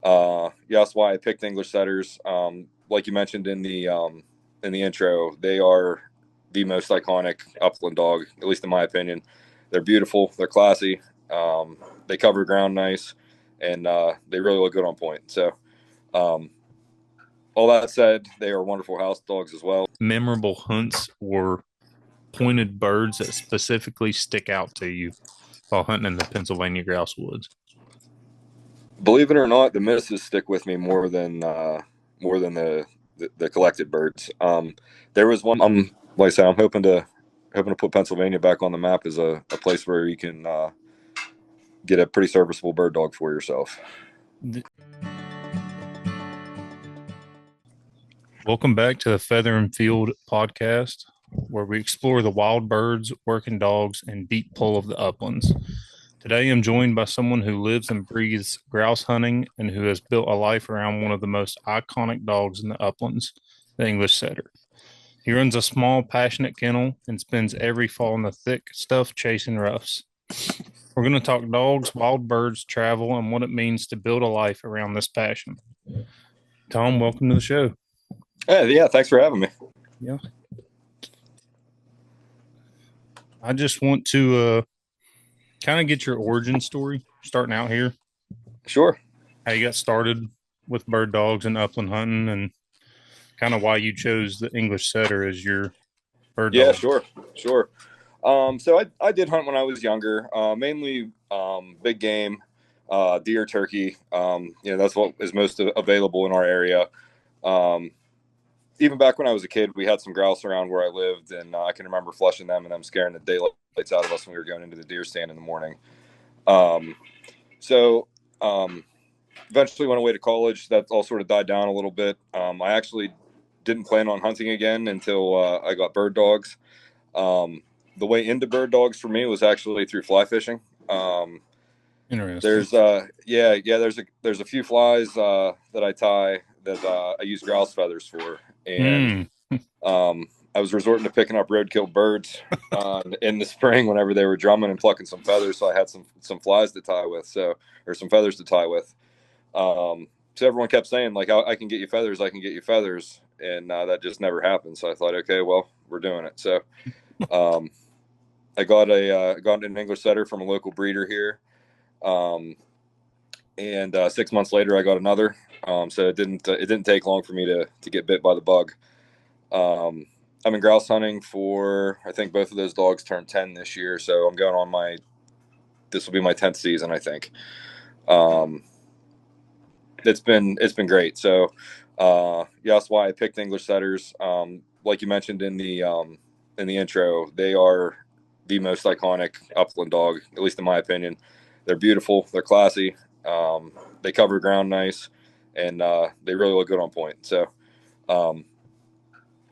Yeah, that's why I picked English setters. Like you mentioned in the intro, they are the most iconic upland dog, at least in my opinion. They're beautiful, they're classy, they cover ground nice, and they really look good on point. So, um, all that said, they are wonderful house dogs as well. Memorable hunts or pointed birds that specifically stick out to you while hunting in the Pennsylvania grouse woods? Believe it or not, the misses stick with me more than the collected birds. There was one. Like I said, I'm hoping to put Pennsylvania back on the map as a place where you can get a pretty serviceable bird dog for yourself. Welcome back to the Feather and Field podcast, where we explore the wild birds, working dogs, and deep pull of the uplands. Today, I'm joined by someone who lives and breathes grouse hunting and who has built a life around one of the most iconic dogs in the uplands, the English setter. He runs a small, passionate kennel and spends every fall in the thick stuff chasing roughs. We're going to talk dogs, wild birds, travel, and what it means to build a life around this passion. Tom, welcome to the show. Hey, yeah, thanks for having me. Yeah. I just want to kind of get your origin story starting out here. Sure. How you got started with bird dogs and upland hunting and kind of why you chose the English setter as your bird Yeah, dog. sure. So I did hunt when I was younger, mainly big game, deer, turkey. That's what is most available in our area. Even back when I was a kid, we had some grouse around where I lived, and I can remember flushing them and them scaring the daylights out of us when we were going into the deer stand in the morning. So eventually went away to college. That all sort of died down a little bit. I actually didn't plan on hunting again until I got bird dogs. The way into bird dogs for me was actually through fly fishing. Interesting. There's a few flies that I tie that I use grouse feathers for, and I was resorting to picking up roadkill birds in the spring whenever they were drumming and plucking some feathers. So I had some flies to tie with, or some feathers to tie with. So everyone kept saying like, I can get you feathers, I can get you feathers, and that just never happened. So I thought, okay, well, we're doing it. So I got an English setter from a local breeder here. And 6 months later, I got another. So it didn't take long for me to get bit by the bug. I'm in grouse hunting for, I think both of those dogs turned 10 this year. So I'm going on this will be my 10th season, I think. It's been great. So, yeah, that's why I picked English setters. Like you mentioned in the intro, they are the most iconic upland dog, at least in my opinion. They're beautiful, they're classy, they cover ground nice, and they really look good on point. So,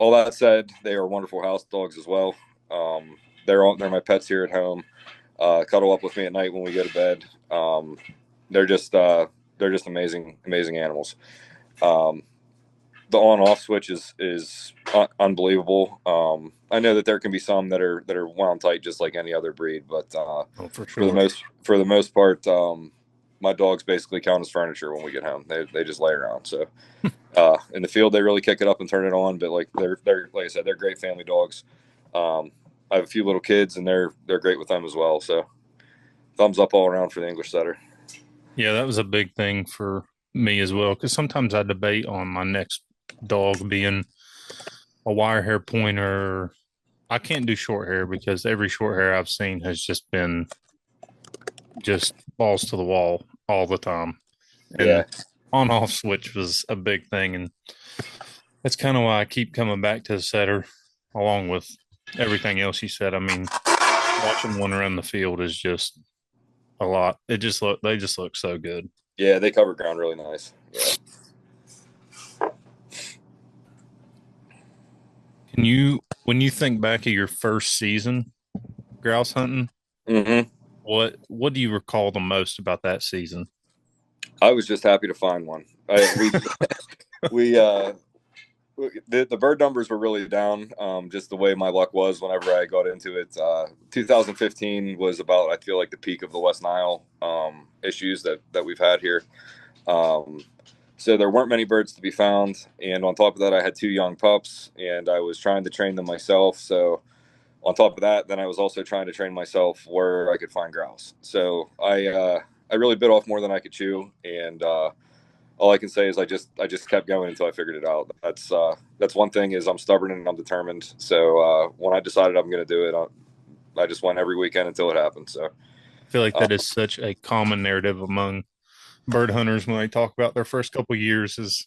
all that said, they are wonderful house dogs as well. They're my pets here at home. Cuddle up with me at night when we go to bed. They're just amazing animals. The on-off switch is unbelievable. I know that there can be some that are wound tight just like any other breed, but for sure. for the most part, my dogs basically count as furniture when we get home. They just lay around. So in the field, they really kick it up and turn it on. But like they're like I said, they're great family dogs. I have a few little kids, and they're great with them as well. So thumbs up all around for the English setter. Yeah, that was a big thing for me as well because sometimes I debate on my next dog being a wire hair pointer. I can't do short hair because every short hair I've seen has just been just balls to the wall all the time. Yeah. And on off switch was a big thing. And that's kind of why I keep coming back to the setter along with everything else you said. I mean, watching one around the field is just a lot. They just look so good. Yeah, they cover ground really nice. Yeah. When you think back of your first season grouse hunting, Mm-hmm. what do you recall the most about that season? I was just happy to find one. We the bird numbers were really down. Just the way my luck was whenever I got into it. 2015 was about, I feel like, the peak of the West Nile issues that we've had here. Um, so there weren't many birds to be found. And on top of that, I had 2 young pups and I was trying to train them myself. So on top of that, then I was also trying to train myself where I could find grouse. So I really bit off more than I could chew. And, all I can say is I just kept going until I figured it out. That's one thing is I'm stubborn and I'm determined. So when I decided I'm going to do it, I just went every weekend until it happened. So I feel like uh, that is such a common narrative among bird hunters when they talk about their first couple of years is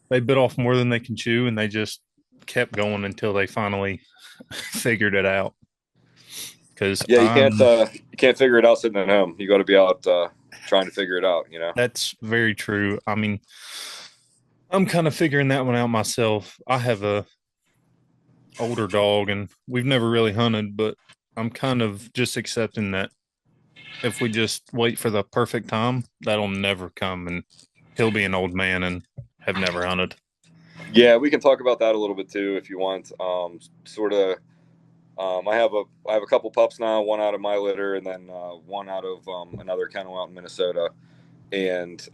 they bit off more than they can chew and they just kept going until they finally figured it out. Because yeah, you can't figure it out sitting at home. You got to be out trying to figure it out. You know. that's very true. I mean, I'm kind of figuring that one out myself. I have a older dog and we've never really hunted, but I'm kind of just accepting that if we just wait for the perfect time, that'll never come and he'll be an old man and have never hunted. Yeah, we can talk about that a little bit too if you want. Sort of. I have a couple pups now, one out of my litter, and then one out of another kennel out in Minnesota. And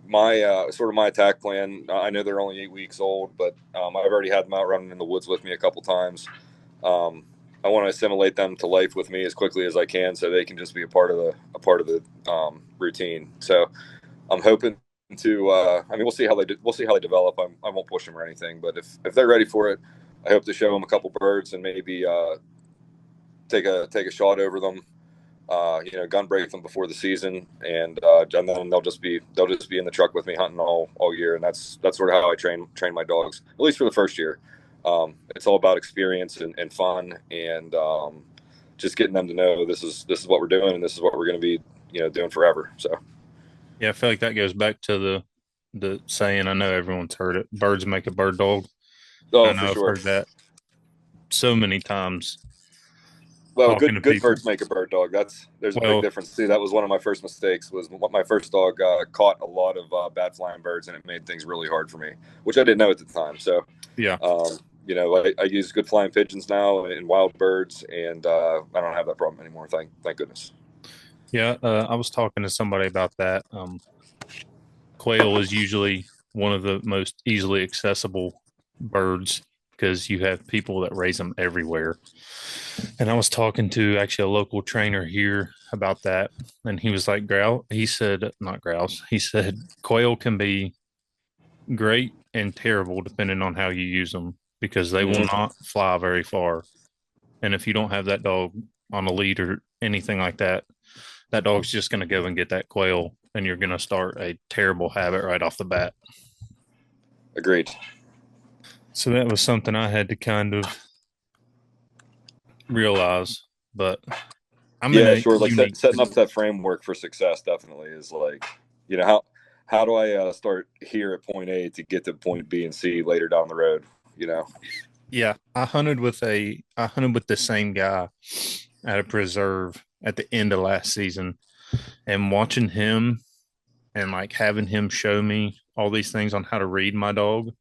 my sort of my attack plan. I know they're only 8 weeks old, but I've already had them out running in the woods with me a couple times. Um, I want to assimilate them to life with me as quickly as I can, so they can just be a part of the routine. So I'm hoping to. I mean, we'll see how we'll see how they develop. I won't push them or anything, but if they're ready for it, I hope to show them a couple birds and maybe take a shot over them. Gun break them before the season, and then they'll just be in the truck with me hunting all year, and that's sort of how I train my dogs, at least for the first year. It's all about experience and fun, and just getting them to know this is what we're doing, and this is what we're going to be doing forever. So Yeah, I feel like that goes back to the saying. I know everyone's heard it. Birds make a bird dog. I oh, for know I've sure. heard that so many times Well, talking to good people. birds make a bird dog. There's a big Well, difference too. That was one of my first mistakes. Was my first dog caught a lot of bad flying birds, and it made things really hard for me, which I didn't know at the time. So, yeah, I use good flying pigeons now and wild birds, and I don't have that problem anymore. Thank goodness. yeah. I was talking to somebody about that. Quail is usually one of the most easily accessible birds because you have people that raise them everywhere. And I was talking to actually a local trainer here about that. And he was like, grouse. He said, not grouse. He said, quail can be great and terrible depending on how you use them because they will Mm-hmm. not fly very far. And if you don't have that dog on a lead or anything like that, that dog's just going to go and get that quail and you're going to start a terrible habit right off the bat. Agreed. So that was something I had to kind of realize. But I'm in Yeah, a sure. Like unique setting up that framework for success definitely is like, how do I start here at point A to get to point B and C later down the road? You know. yeah, I hunted with the same guy at a preserve at the end of last season and watching him and like having him show me all these things on how to read my dog.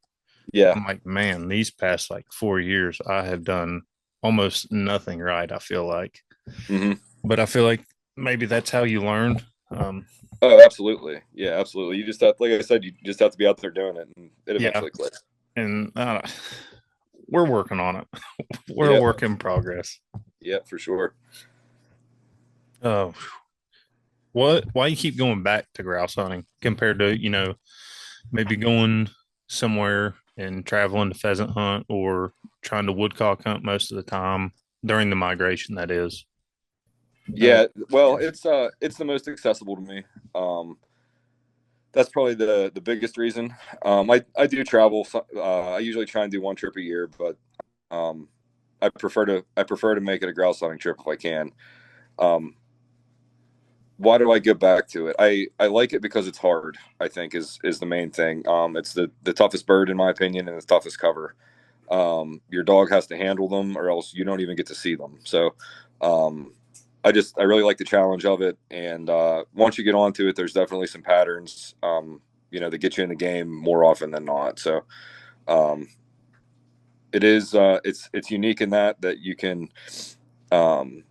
Yeah. I'm like, man, these past like 4 years, I have done almost nothing right. I feel like, Hmm. but I feel like maybe that's how you learn. Um, Oh, absolutely. Yeah, absolutely. You just have, like I said, you just have to be out there doing it, and it yeah, eventually clicks. and we're working on it. We're a Yeah. work in progress. Yeah, for sure. Oh, what? Why you keep going back to grouse hunting compared to maybe going somewhere and traveling to pheasant hunt or trying to woodcock hunt most of the time during the migration? That is. Uh, Yeah. Well, it's the most accessible to me. Um, that's probably the biggest reason. I do travel. I usually try and do one trip a year, but um, I prefer to make it a grouse hunting trip if I can. Um, why do I get back to it? I like it because it's hard. I think is the main thing. It's the toughest bird in my opinion, and the toughest cover. Your dog has to handle them, or else you don't even get to see them. So, um, I really like the challenge of it, and once you get onto it, there's definitely some patterns. That get you in the game more often than not. So, um, it's unique in that you can um,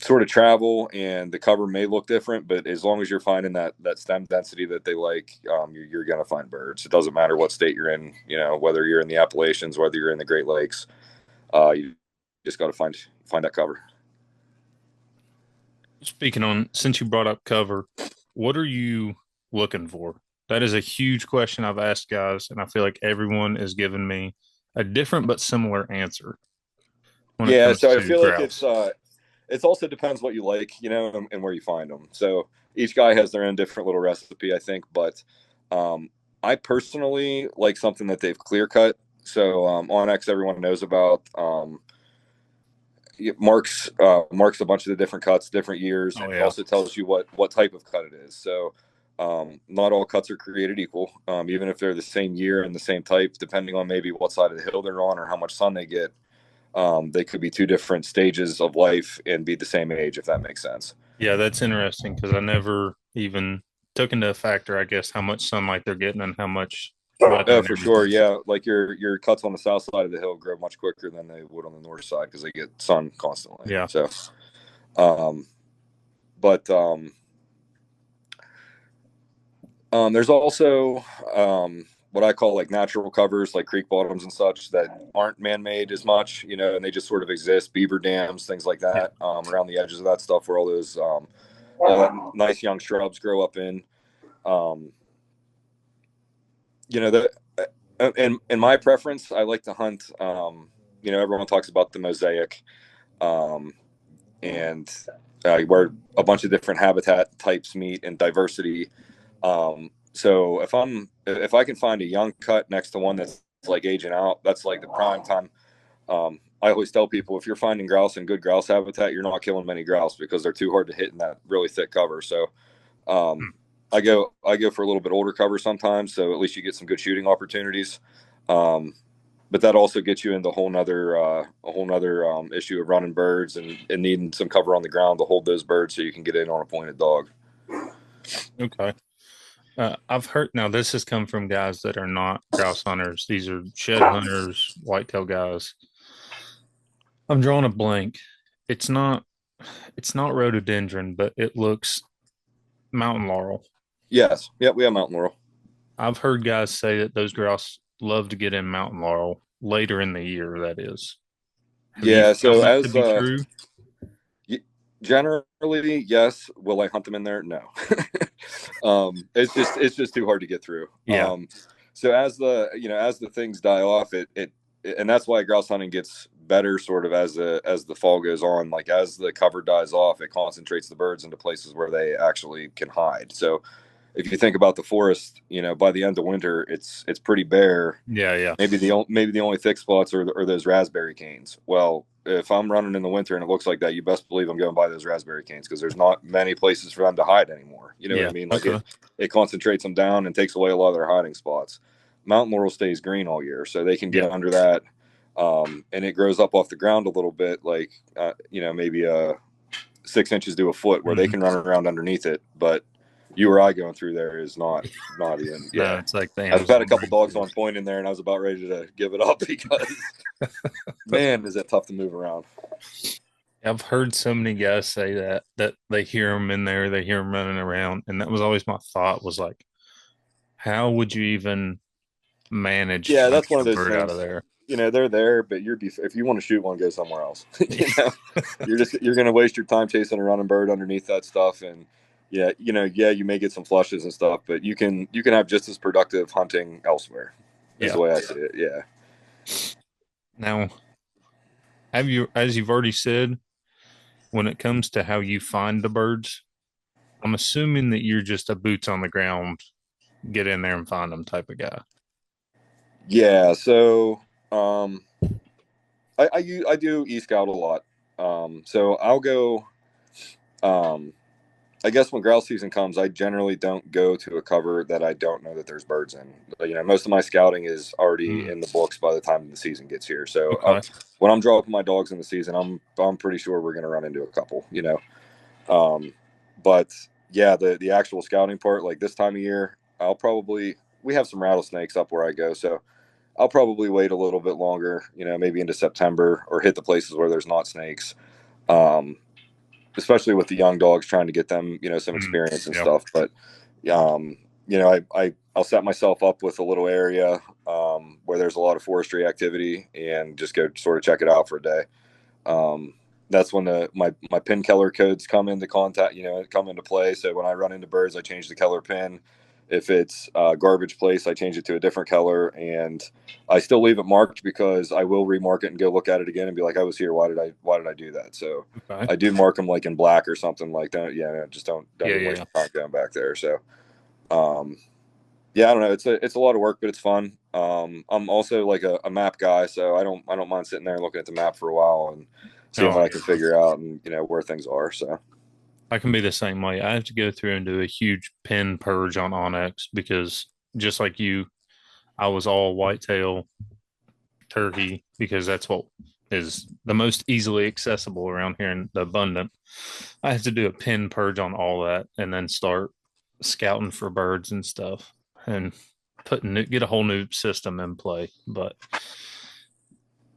sort of travel and the cover may look different, but as long as you're finding that stem density that they like, you're going to find birds. It doesn't matter what state you're in, whether you're in the Appalachians, whether you're in the Great Lakes, you just got to find that cover. Speaking on, since you brought up cover, what are you looking for? That is a huge question I've asked guys, and I feel like everyone is giving me a different but similar answer when it Yeah, comes so I to feel like grouse. it's also depends what you like, and where you find them. So each guy has their own different little recipe, I think. But um, I personally like something that they've clear cut. So Onyx, everyone knows about. It marks a bunch of the different cuts, different years, Oh and yeah, also tells you what type of cut it is. So not all cuts are created equal, even if they're the same year and the same type, depending on maybe what side of the hill they're on or how much sun they get. They could be two different stages of life and be the same age, if that makes sense. yeah, that's interesting because I never even took into factor, I guess, how much sunlight they're getting and how much weather Oh, and for sure. everything. Yeah. Like your cuts on the south side of the hill grow much quicker than they would on the north side because they get sun constantly. Yeah. So, um, but there's also what I call like natural covers, like creek bottoms and such that aren't man-made as much, and they just sort of exist. Beaver dams, things like Yeah. that, around the edges of that stuff, where all that nice young shrubs grow up in. Um, the in my preference, I like to hunt. Everyone talks about the mosaic, um, and where a bunch of different habitat types meet and diversity. So if I can find a young cut next to one that's like aging out, that's like the prime time. I always tell people if you're finding grouse in good grouse habitat, you're not killing many grouse because they're too hard to hit in that really thick cover. So um, I go for a little bit older cover sometimes, so at least you get some good shooting opportunities. Um, but that also gets you into a whole nother issue of running birds and needing some cover on the ground to hold those birds so you can get in on a pointed dog. Okay. I've heard now this has come from guys that are not grouse hunters. These are shed hunters, whitetail guys. I'm drawing a blank. It's not it's not rhododendron, but it looks mountain laurel. Yes, yeah, we have mountain laurel. I've heard guys say that those grouse love to get in mountain laurel later in the year, that is. Have you Yeah, found so that to as be true? generally, yes. Will I hunt them in there? No. It's just too hard to get through. Yeah. So as the things die off, and that's why grouse hunting gets better sort of as the fall goes on. Like as the cover dies off, it concentrates the birds into places where they actually can hide. So if you think about the forest, by the end of winter, it's pretty bare. Yeah, yeah. Maybe the only thick spots are those raspberry canes. Well, if I'm running in the winter and it looks like that, you best believe I'm going by those raspberry canes because there's not many places for them to hide anymore. You know what I Yeah. mean? Like Okay. it concentrates them down and takes away a lot of their hiding spots. Mountain laurel stays green all year, so they can get Yeah. under that, and it grows up off the ground a little bit, like maybe 6 inches to a foot, where they Mhm. can run around underneath it. But you or I going through there is not even. No, Yeah, it's like the I've had a Amazon couple dogs on rainforest. point in there, and I was about ready to give it up because man, is that tough to move around. I've heard so many guys say that they hear them in there, they hear them running around, and that was always my thought was like, how would you even manage Yeah, trying to that's get one of a those bird out of things. there? They're there, but if you want to shoot one, go somewhere else. You're going to waste your time chasing a running bird underneath that stuff, and yeah, you may get some flushes and stuff, but you can have just as productive hunting elsewhere. Is Yeah. the way I see it. Yeah. Now, have you, as you've already said, when it comes to how you find the birds, I'm assuming that you're just a boots on the ground, get in there and find them type of guy. Yeah. So um, I do e-scout a lot. So I'll go. Um, I guess when grouse season comes, I generally don't go to a cover that I don't know that there's birds in. Most of my scouting is already Mm, in the books by the time the season gets here. So okay. when I'm dropping my dogs in the season, I'm pretty sure we're going to run into a couple. But yeah, the actual scouting part, like this time of year, we have some rattlesnakes up where I go, so I'll probably wait a little bit longer. Maybe into September or hit the places where there's not snakes. Um, especially with the young dogs, trying to get them, some Mm, experience and yep. stuff. But, um, I'll set myself up with a little area where there's a lot of forestry activity and just go sort of check it out for a day. Um, that's when my pin Keller codes come into contact, come into play. So when I run into birds, I change the Keller pin. If it's garbage place, I change it to a different Keller, and I still leave it marked because I will remark it and go look at it again and be like, I was here. Why did I do that? So Okay. I do mark them like in black or something like that. Yeah, just don't Yeah, even yeah. waste my time going back there. So um, yeah, I don't know. It's a lot of work, but it's fun. I'm also like a map guy, so I don't mind sitting there and looking at the map for a while and seeing Oh, what I yeah. can figure out and where things are. So I can be the same way. I have to go through and do a huge pin purge on Onyx because just like you, I was all whitetail turkey because that's what is the most easily accessible around here in the abundant. I have to do a pin purge on all that and then start scouting for birds and stuff and get a whole new system in play. But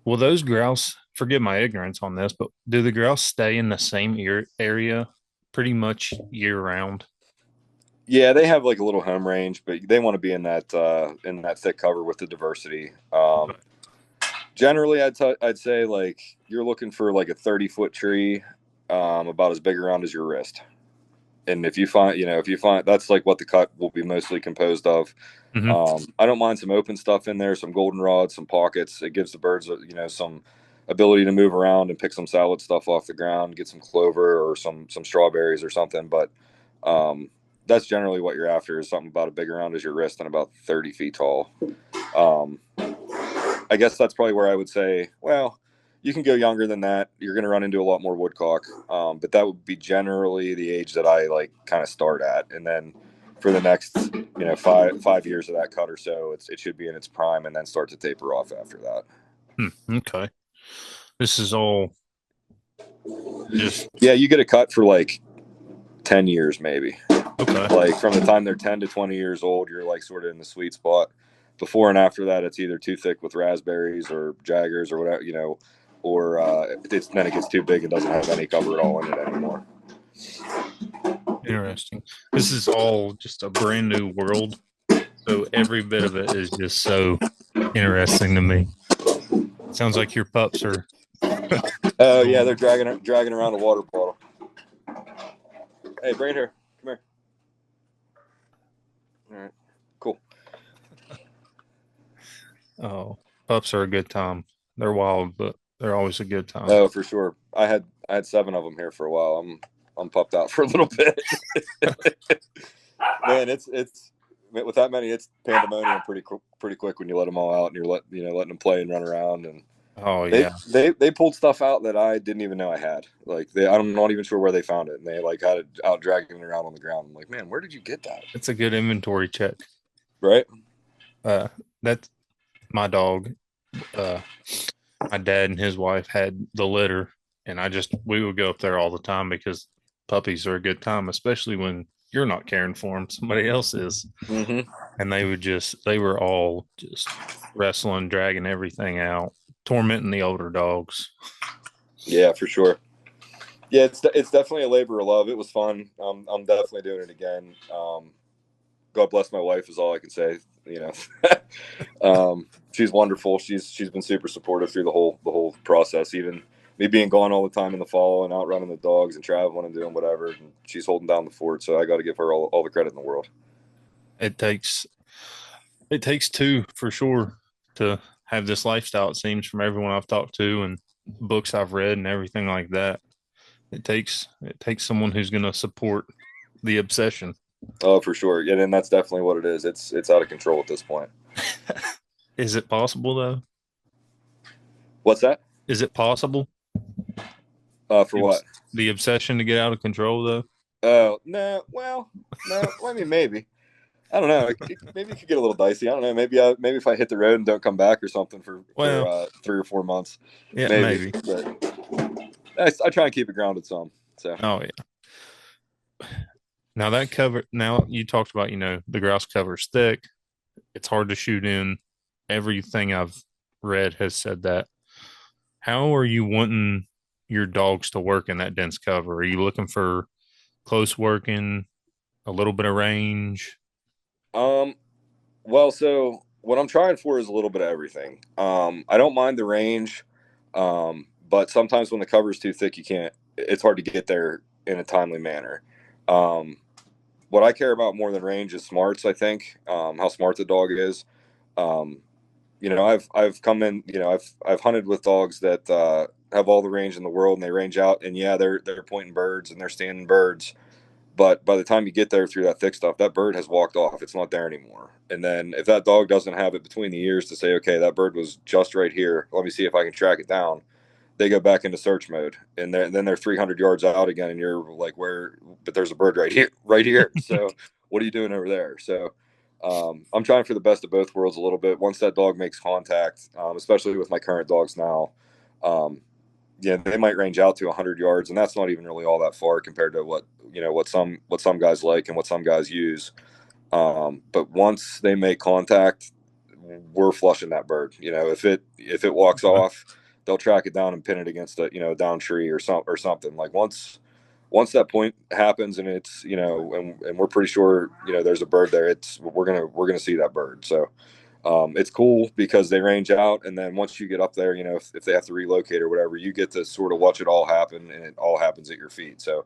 will those grouse, forgive my ignorance on this, but do the grouse stay in the same area pretty much year round? yeah, they have like a little home range, but they want to be in that thick cover with the diversity. Generally, I'd say like you're looking for like a 30-foot tree, about as big around as your wrist. And if you find that's like what the cut will be mostly composed of. Mm-hmm. I don't mind some open stuff in there, some goldenrod, some pockets. It gives the birds, some ability to move around and pick some salad stuff off the ground, get some clover or some strawberries or something. But that's generally what you're after is something about as big around as your wrist and about 30 feet tall. Um, I guess that's probably where I would say, well, you can go younger than that. You're going to run into a lot more woodcock, but that would be generally the age that I like kind of start at, and then for the next 5 years of that cut or so, it should be in its prime, and then start to taper off after that. Okay. This is all just Yeah, you get a cut for like 10 years maybe. okay. Like from the time they're 10 to 20 years old, you're like sort of in the sweet spot. Before and after that, it's either too thick with raspberries or jaggers or whatever, or then it gets too big and doesn't have any cover at all in it anymore. Interesting. This is all just a brand new world. So every bit of it is just so interesting to me. Sounds like your pups are Oh yeah, going. they're dragging around a water bottle. Hey, bring it here. Come here. All right, cool. Oh, pups are a good time. They're wild, but they're always a good time. Oh, for sure. I had 7 of them here for a while. I'm pupped out for a little bit. Man, it's with that many, it's pandemonium pretty quick when you let them all out and letting them play and run around, and Oh they yeah, they pulled stuff out that I didn't even know I had. Like I'm not even sure where they found it, and they like had it out dragging it around on the ground. I'm like, man, where did you get that? it's a good inventory check. Right? Uh, that's my dog. Uh, my dad and his wife had the litter, and we would go up there all the time because puppies are a good time, especially when you're not caring for them, somebody else is. Mm-hmm. And they were all just wrestling, dragging everything out, tormenting the older dogs. Yeah, for sure. Yeah, it's definitely a labor of love. It was fun. I'm definitely doing it again. God bless my wife is all I can say. She's wonderful. She's been super supportive through the whole process. Even me being gone all the time in the fall and out running the dogs and traveling and doing whatever. And she's holding down the fort. So I got to give her all the credit in the world. It takes it takes two for sure to have this lifestyle, it seems, from everyone I've talked to and books I've read and everything like that. It takes someone who's going to support the obsession. Oh, for sure. Yeah, and that's definitely what it is. It's out of control at this point. Is it possible though? What's that? Is it possible? For what? The obsession to get out of control though? Oh no. Well, no. I mean, maybe. I don't know. Maybe it could get a little dicey. I don't know. Maybe if I hit the road and don't come back or something for Well, 3 or 4 months, yeah, maybe. maybe. But I try and keep it grounded some. So Oh yeah. Now you talked about, the grouse cover's thick. It's hard to shoot in. Everything I've read has said that. How are you wanting? your dogs to work in that dense cover? Are you looking for close working, a little bit of range? Um, well, so what I'm trying for is a little bit of everything. I don't mind the range, but sometimes when the cover's too thick, you can't. It's hard to get there in a timely manner. Um, what I care about more than range is smarts. I think how smart the dog is. Um, I've come in. I've hunted with dogs that have all the range in the world, and they range out, and yeah, they're pointing birds and they're standing birds. But by the time you get there through that thick stuff, that bird has walked off. It's not there anymore. And then if that dog doesn't have it between the ears to say, okay, that bird was just right here. Let me see if I can track it down. They go back into search mode, and then they're 300 yards out again, and you're like, where? But there's a bird right here, right here. So what are you doing over there? So I'm trying for the best of both worlds a little bit. Once that dog makes contact, especially with my current dogs now, um, yeah, they might range out to 100 yards, and that's not even really all that far compared to what some guys like and what some guys use. But once they make contact, we're flushing that bird. If it walks off, they'll track it down and pin it against a down tree or something. Like once that point happens, and it's and we're pretty sure there's a bird there. We're gonna see that bird. So it's cool because they range out, and then once you get up there, if they have to relocate or whatever, you get to sort of watch it all happen, and it all happens at your feet. So,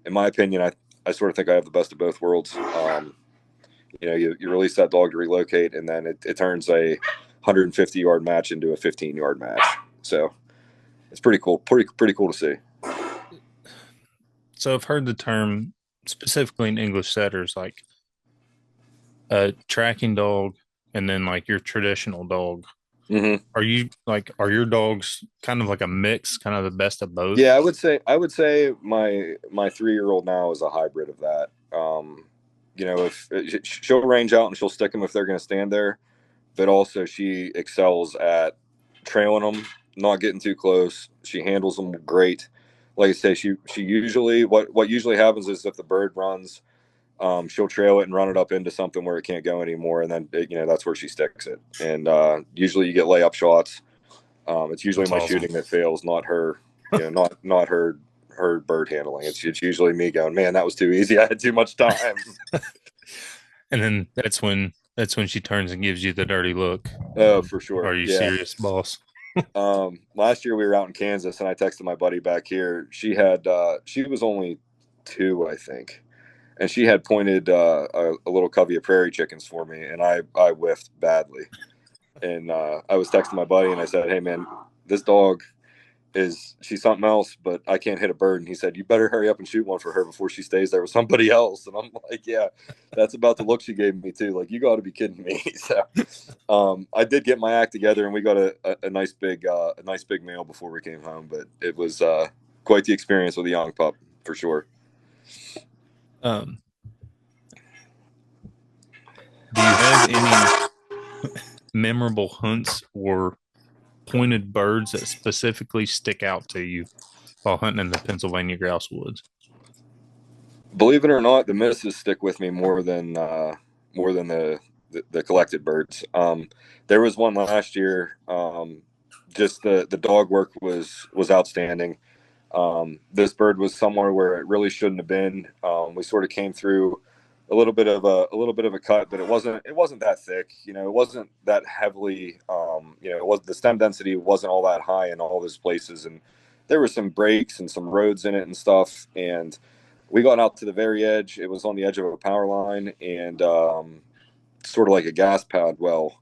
in my opinion, I sort of think I have the best of both worlds. You release that dog to relocate, and then it turns a 150-yard match into a 15-yard match. So it's pretty cool, pretty cool to see. So I've heard the term specifically in English setters, like a tracking dog and then like your traditional dog. Mm-hmm. Are your dogs kind of like a mix, kind of the best of both? Yeah, I would say my 3-year-old now is a hybrid of that. If she'll range out and she'll stick them if they're going to stand there, but also she excels at trailing them, not getting too close. She handles them great. Like I say, she usually what usually happens is if the bird runs, she'll trail it and run it up into something where it can't go anymore, and then that's where she sticks it. And usually you get layup shots. It's usually That's my awesome. shooting that fails, not her. Not her bird handling. It's usually me going, man, that was too easy. I had too much time. And then that's when she turns and gives you the dirty look. Oh, for sure. Are you Yeah. serious, boss? Last year we were out in Kansas, and I texted my buddy back here. She was only 2, I think, and she had pointed a little covey of prairie chickens for me, and I whiffed badly. And I was texting my buddy, and I said, "Hey, man, this dog she's something else, but I can't hit a bird." And he said, "You better hurry up and shoot one for her before she stays there with somebody else." And I'm like, "Yeah, that's about the look she gave me too. Like, you got to be kidding me." So, I did get my act together, and we got a nice big meal before we came home. But it was quite the experience with a young pup for sure. Um, do you have any memorable hunts or pointed birds that specifically stick out to you while hunting in the Pennsylvania grouse woods? Believe it or not, the misses stick with me more than the collected birds. There was one last year. Just the dog work was outstanding. This bird was somewhere where it really shouldn't have been. We sort of came through a little bit of a cut, but it wasn't that thick. It wasn't that heavily. It was the stem density wasn't all that high in all those places, and there were some breaks and some roads in it and stuff. And we got out to the very edge. It was on the edge of a power line and sort of like a gas pad well,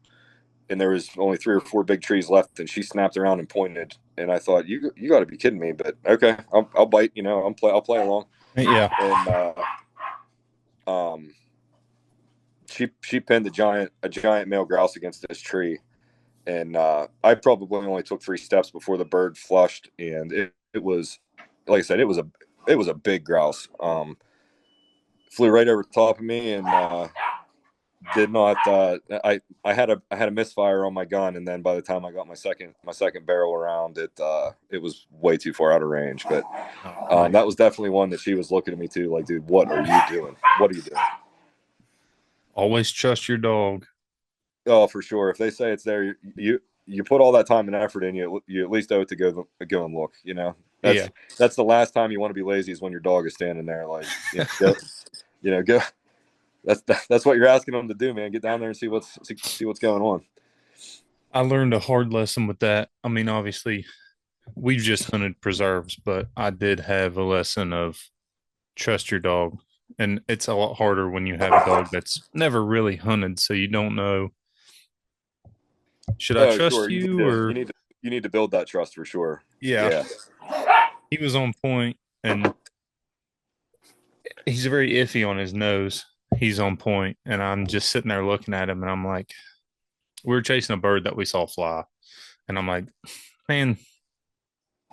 and there was only 3 or 4 big trees left, and she snapped around and pointed, and I thought, you got to be kidding me. But okay, I'll bite. I'll play along. Yeah. And she pinned a giant male grouse against this tree, and I probably only took 3 steps before the bird flushed, and it was, like I said, it was a big grouse. Flew right over top of me, and did not. I had a misfire on my gun, and then by the time I got my second barrel around it, it was way too far out of range. But Oh, that was definitely one that she was looking at me too, like, dude, what are you doing? What are you doing? always trust your dog. Oh, for sure. If they say it's there, you put all that time and effort in, you at least owe it to go and look. Yeah. That's the last time you want to be lazy is when your dog is standing there, like, go, go. That's what you're asking them to do, man. Get down there and see what's going on. I learned a hard lesson with that. I mean, obviously, we've just hunted preserves, but I did have a lesson of trust your dog. And it's a lot harder when you have a dog that's never really hunted, so you don't know, should I Oh, sure. trust you or You need to build that trust for sure. yeah. Yeah. He was on point and he's very iffy on his nose. He's on point, and I'm just sitting there looking at him, and I'm like, we were chasing a bird that we saw fly, and I'm like, man,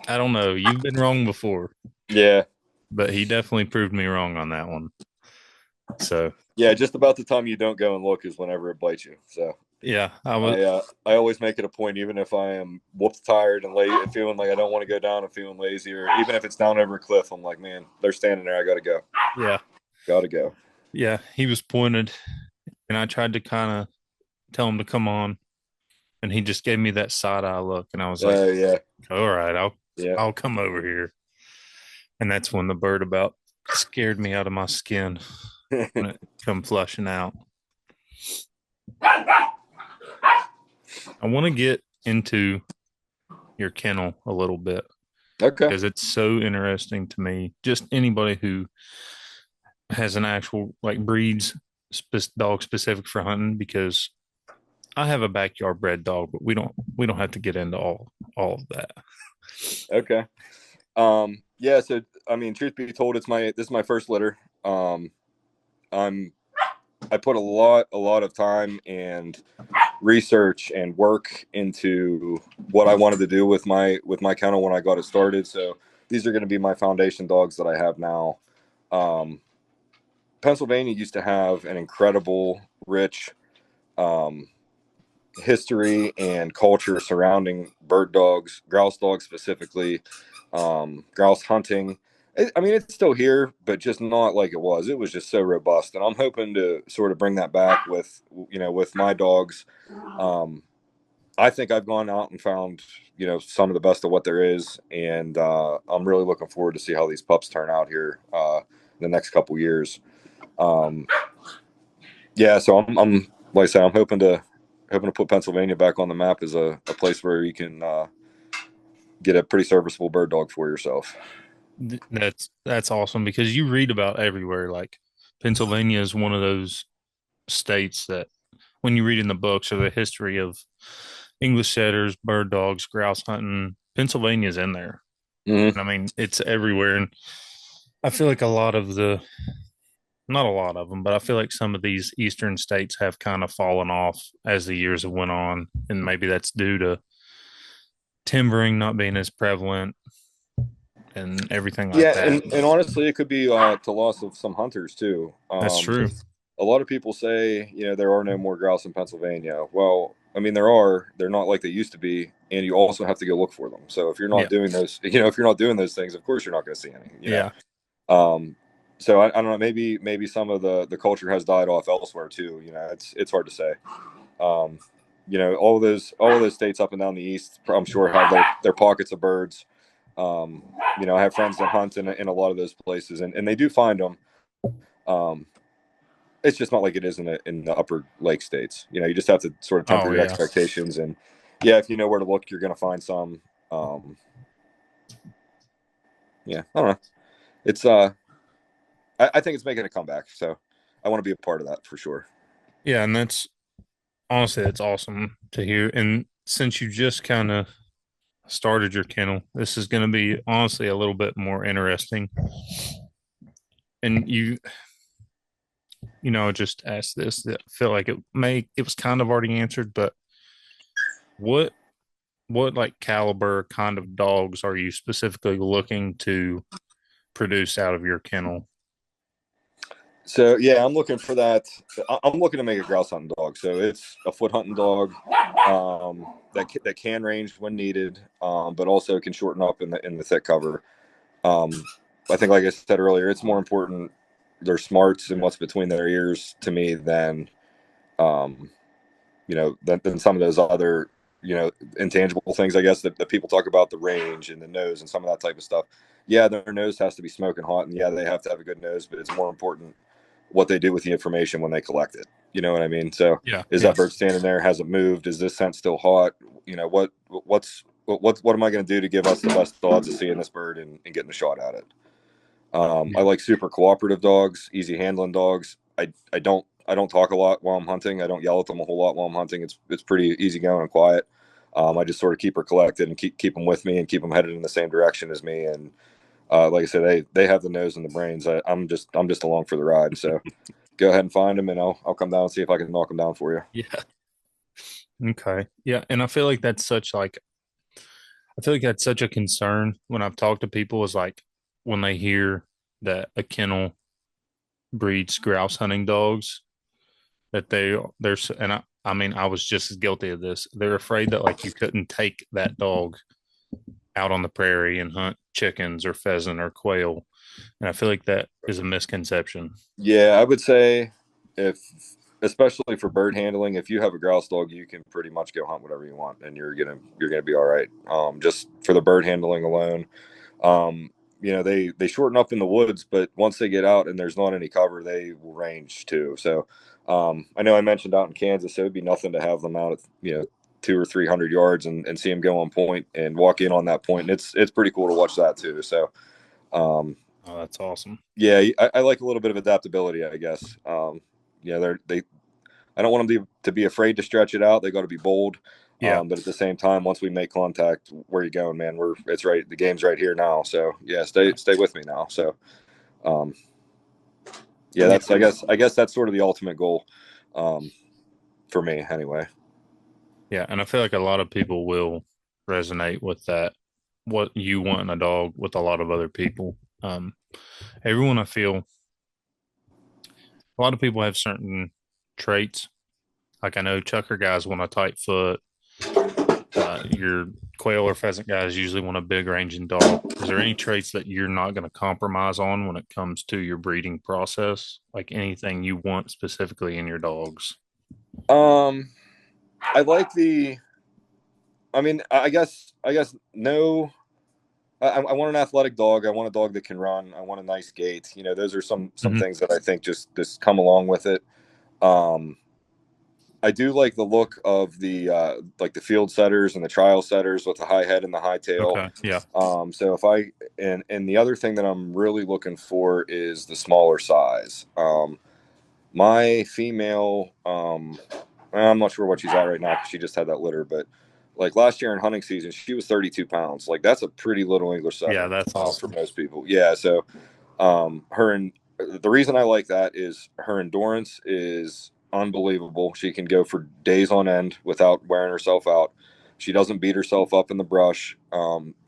I don't know. You've been wrong before, Yeah. but he definitely proved me wrong on that one. So Yeah. Just about the time you don't go and look is whenever it bites you. So yeah, I was. I always make it a point, even if I am whooped tired and late and feeling like I don't want to go down and feeling lazy, or even if it's down over a cliff, I'm like, man, they're standing there. I got to go. Yeah, Got to go. yeah. He was pointed, and I tried to kind of tell him to come on, and he just gave me that side eye look, and I was like, Oh, yeah. all right, Yeah. I'll come over here. And that's when the bird about scared me out of my skin when it come flushing out. I want to get into your kennel a little bit Okay. because it's so interesting to me. Just anybody who has an actual like breeds dog specific for hunting, because I have a backyard bred dog, but we don't have to get into all of that. Okay. Yeah, so I mean, truth be told, this is my first litter. I'm I put a lot of time and research and work into what I wanted to do with my kennel when I got it started. So these are going to be my foundation dogs that I have now. Um, Pennsylvania used to have an incredible, rich um, history and culture surrounding bird dogs, grouse dogs specifically, grouse hunting. I mean, it's still here, but just not like it was. It was just so robust, and I'm hoping to sort of bring that back with with my dogs. Um, I think I've gone out and found some of the best of what there is, and I'm really looking forward to see how these pups turn out here the next couple years. Um, yeah, so I'm like I say, I'm hoping to put Pennsylvania back on the map as a place where you can get a pretty serviceable bird dog for yourself. That's awesome because you read about everywhere. Like Pennsylvania is one of those states that when you read in the books of the history of English setters, bird dogs, grouse hunting, Pennsylvania's in there. Mm-hmm. And I mean, it's everywhere. And I feel like a lot of not a lot of them, but I feel like some of these eastern states have kind of fallen off as the years have went on. And maybe that's due to timbering not being as prevalent and everything like Yeah, that. and honestly, it could be to loss of some hunters too. That's true. A lot of people say there are no more grouse in Pennsylvania. Well, I mean there are. They're not like they used to be, and you also have to go look for them. So if you're not Yeah. doing those, if you're not doing those things, of course you're not going to see any. Yeah. Um, so I don't know. Maybe some of the culture has died off elsewhere too. It's hard to say. Um, all of those states up and down the east, I'm sure have their pockets of birds. I have friends that hunt in a lot of those places, and they do find them. Um, it's just not like it is in the upper lake states. You just have to sort of temper Oh, your yeah. expectations, and yeah, if you know where to look, you're going to find some. Um, yeah, I don't know. It's I think it's making a comeback, so I want to be a part of that for sure. Yeah. And that's honestly, it's awesome to hear. And since you just kind of started your kennel, this is going to be honestly a little bit more interesting. And just asked this that I feel like it was kind of already answered, but what like caliber kind of dogs are you specifically looking to produce out of your kennel? So yeah, I'm looking for that. I'm looking to make a grouse hunting dog. So it's a foot hunting dog that can range when needed, but also can shorten up in the thick cover. Um, I think, like I said earlier, it's more important their smarts and what's between their ears to me than than some of those other intangible things, I guess, that people talk about, the range and the nose and some of that type of stuff. Yeah, their nose has to be smoking hot, and yeah, they have to have a good nose, but it's more important what they do with the information when they collect it. You know what I mean? So Yeah. is Yeah. that bird standing there? Has it moved? Is this scent still hot? What am I going to do to give us the best odds of seeing this bird and getting a shot at it? I Yeah. like super cooperative dogs, easy handling dogs. I don't talk a lot while I'm hunting. I don't yell at them a whole lot while I'm hunting. It's pretty easy going and quiet. I just sort of keep her collected and keep them with me and keep them headed in the same direction as me. And like I said, they have the nose and the brains. I'm just along for the ride. So go ahead and find them, and I'll come down and see if I can knock them down for you. Yeah. Okay. Yeah. And I feel like I feel like that's such a concern when I've talked to people is like when they hear that a kennel breeds grouse hunting dogs, that and I mean, I was just as guilty of this. They're afraid that like you couldn't take that dog out on the prairie and hunt chickens or pheasant or quail. And I feel like that is a misconception. Yeah, I would say if, especially for bird handling, if you have a grouse dog, you can pretty much go hunt whatever you want, and you're gonna be all right. Just for the bird handling alone, they shorten up in the woods, but once they get out and there's not any cover, they will range too. So, I know I mentioned out in Kansas, it would be nothing to have them out at 200 or 300 yards and see them go on point and walk in on that point, and it's pretty cool to watch that too. So, um, Oh, that's awesome. yeah, I like a little bit of adaptability, I guess. They I don't want them to be afraid to stretch it out. They got to be bold. Yeah. But at the same time, once we make contact, where you going, man? It's right. The game's right here now. So yeah, Yeah. stay with me now. So um, yeah, Yeah. I guess that's sort of the ultimate goal, um, for me anyway. Yeah. And I feel like a lot of people will resonate with that, what you want in a dog with a lot of other people. Everyone, I feel a lot of people have certain traits. Like I know chucker guys want a tight foot. Your quail or pheasant guys usually want a big ranging dog. Is there any traits that you're not going to compromise on when it comes to your breeding process? Like anything you want specifically in your dogs? Um, I like the. I mean, I guess no. I want an athletic dog. I want a dog that can run. I want a nice gait. Those are some Hmm. things that I think just come along with it. Um, I do like the look of the like the field setters and the trial setters with the high head and the high tail. Okay. Yeah. So if I and the other thing that I'm really looking for is the smaller size. My female, I'm not sure what she's at right now because she just had that litter, but like last year in hunting season, she was 32 pounds. Like that's a pretty little English Yeah. setter That's for awesome. most people. Yeah. So her and the reason I like that is her endurance is unbelievable. She can go for days on end without wearing herself out. She doesn't beat herself up in the brush.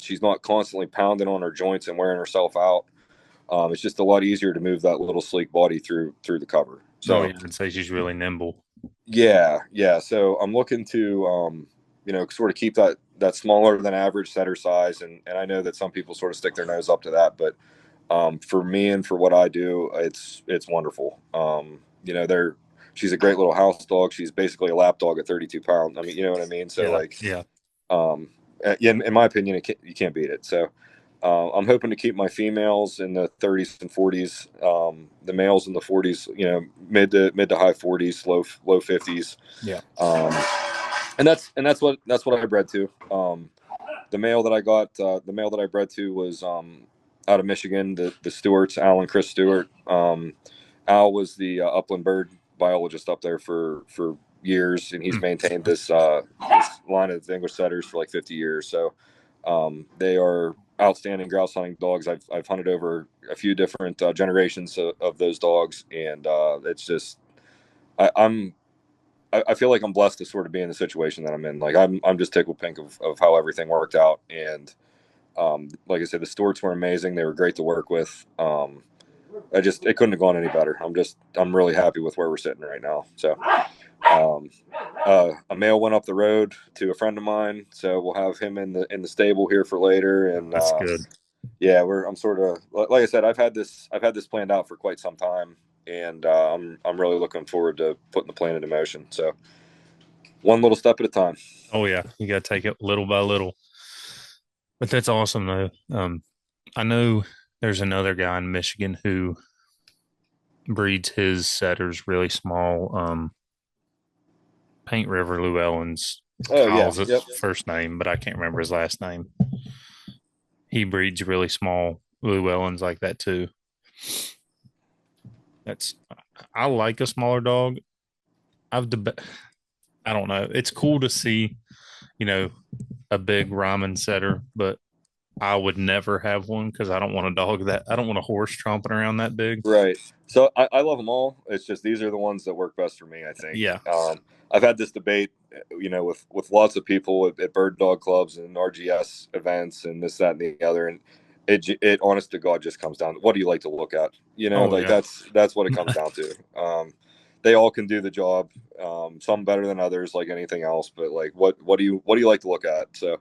She's not constantly pounding on her joints and wearing herself out. It's just a lot easier to move that little sleek body through the cover. Oh, So yeah. I'd say she's really nimble. yeah, yeah. So I'm looking to sort of keep that smaller than average setter size, and I know that some people sort of stick their nose up to that, but for me and for what I do, it's wonderful. They're she's a great little house dog. She's basically a lap dog at 32 pounds. I mean, you know what I mean? So Yeah. like, Yeah. um, in my opinion, you can't beat it. So I'm hoping to keep my females in the 30s and 40s, the males in the 40s, mid to high 40s, low 50s. Yeah. Um, and that's what I bred to. The male that I bred to was out of Michigan, the Stewarts, Al and Chris Stewart. Al was the upland bird biologist up there for years, and he's Hmm. maintained this line of English setters for like 50 years. So they are outstanding grouse hunting dogs. I've hunted over a few different generations of those dogs, and it's just I, I'm I feel like I'm blessed to sort of be in the situation that I'm in. Like I'm just tickled pink of how everything worked out. And like I said, the Stewarts were amazing. They were great to work with. It couldn't have gone any better. I'm really happy with where we're sitting right now. So um, a male went up the road to a friend of mine, so we'll have him in the stable here for later. And That's good. yeah, I'm sort of like I said, I've had this planned out for quite some time, and I'm really looking forward to putting the plan into motion. So one little step at a time. Oh yeah, you got to take it little by little. But that's awesome though. I know there's another guy in Michigan who breeds his setters really small. Paint River Llewellyn's Oh yeah, Kyle's his yep, first name, but I can't remember his last name. He breeds really small Llewellyn's like that too. That's I like a smaller dog. I've deb- I don't know. It's cool to see, you know, a big Ryman setter, but I would never have one because I don't want a horse tromping around that big. right. So I love them all. It's just these are the ones that work best for me. I think. Yeah. I've had this debate, with lots of people at bird dog clubs and RGS events and this, that, and the other, and it honest to God just comes down to what do you like to look at? Oh Like yeah. that's what it comes down to. They all can do the job. Some better than others, like anything else. But like, what do you like to look at? So,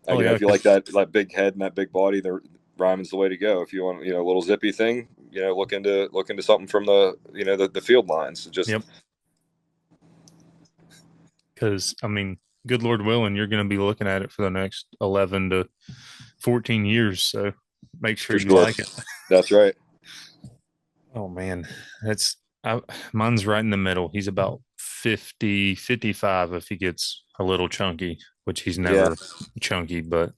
Oh yeah. if you like that big head and that big body, the Ryman's the way to go. If you want, a little zippy thing, look into something from the field lines. Just Yep. Because I mean, good Lord willing, you're going to be looking at it for the next 11 to 14 years. So make sure for you sure. like it. That's right. Oh man, that's mine's right in the middle. He's about 50, 55 if he gets a little chunky, which he's Yeah. never chunky, but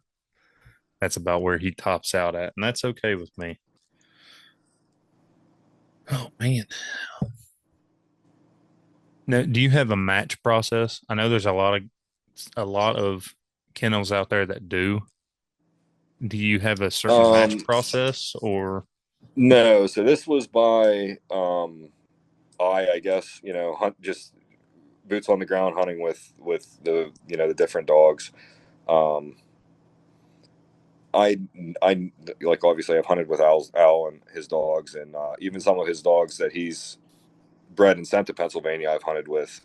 that's about where he tops out at, and that's okay with me. Oh man. Now, do you have a match process? I know there's a lot of kennels out there that do. Do you have a certain match Um. process or No. So this was by I guess hunt just boots on the ground hunting with the different dogs. Um. I I like obviously I've hunted with Al and his dogs, and even some of his dogs that he's bred and sent to Pennsylvania I've hunted with,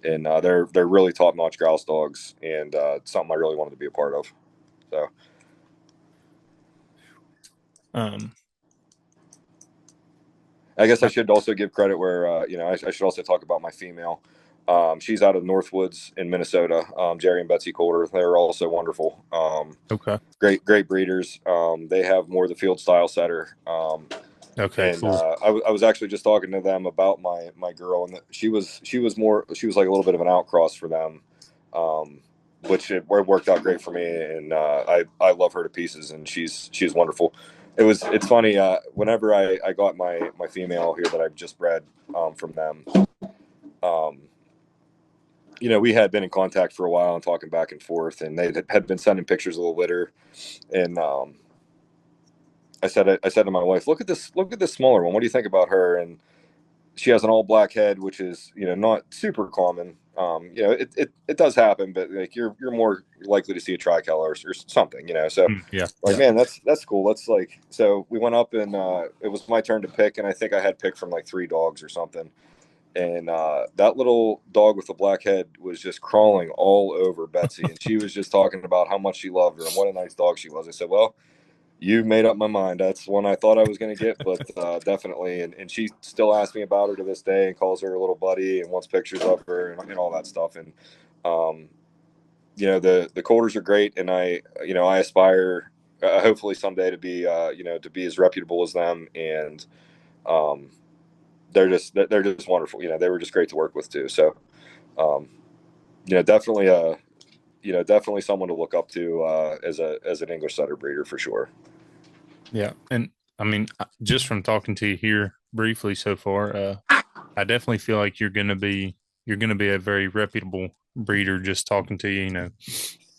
and they're really top notch grouse dogs, and something I really wanted to be a part of. So um I guess I I, should also give credit where I should also talk about my female. She's out of Northwoods in Minnesota. Jerry and Betsy Coulter. They're also wonderful. okay. Great breeders. They have more of the field style setter. Okay, And cool. I was actually just talking to them about my girl, and she was like a little bit of an outcross for them, um, which it worked out great for me, and I love her to pieces, and she's wonderful. It's funny, whenever I got my female here that I've just bred from them. Um, we had been in contact for a while and talking back and forth, and they had been sending pictures of the litter, and I said to my wife, look at this smaller one. What do you think about her? And she has an all black head, which is not super common. It does happen, but like you're more likely to see a tricolor or something. So Yeah. like, man, that's cool. Let's like, so we went up, and it was my turn to pick, and I think I had picked from like three dogs or something. And that little dog with the black head was just crawling all over Betsy, and she was just talking about how much she loved her and what a nice dog she was. I said, well, you made up my mind. That's one I thought I was going to get, but definitely. And she still asks me about her to this day and calls her a little buddy and wants pictures of her and all that stuff. And, um, the Coulters are great. And I aspire, hopefully someday to be as reputable as them. And um, they're just wonderful. They were just great to work with too. So, um, definitely, definitely someone to look up to as an English setter breeder for sure. Yeah. And I mean, just from talking to you here briefly so far, I definitely feel like you're gonna be a very reputable breeder just talking to you,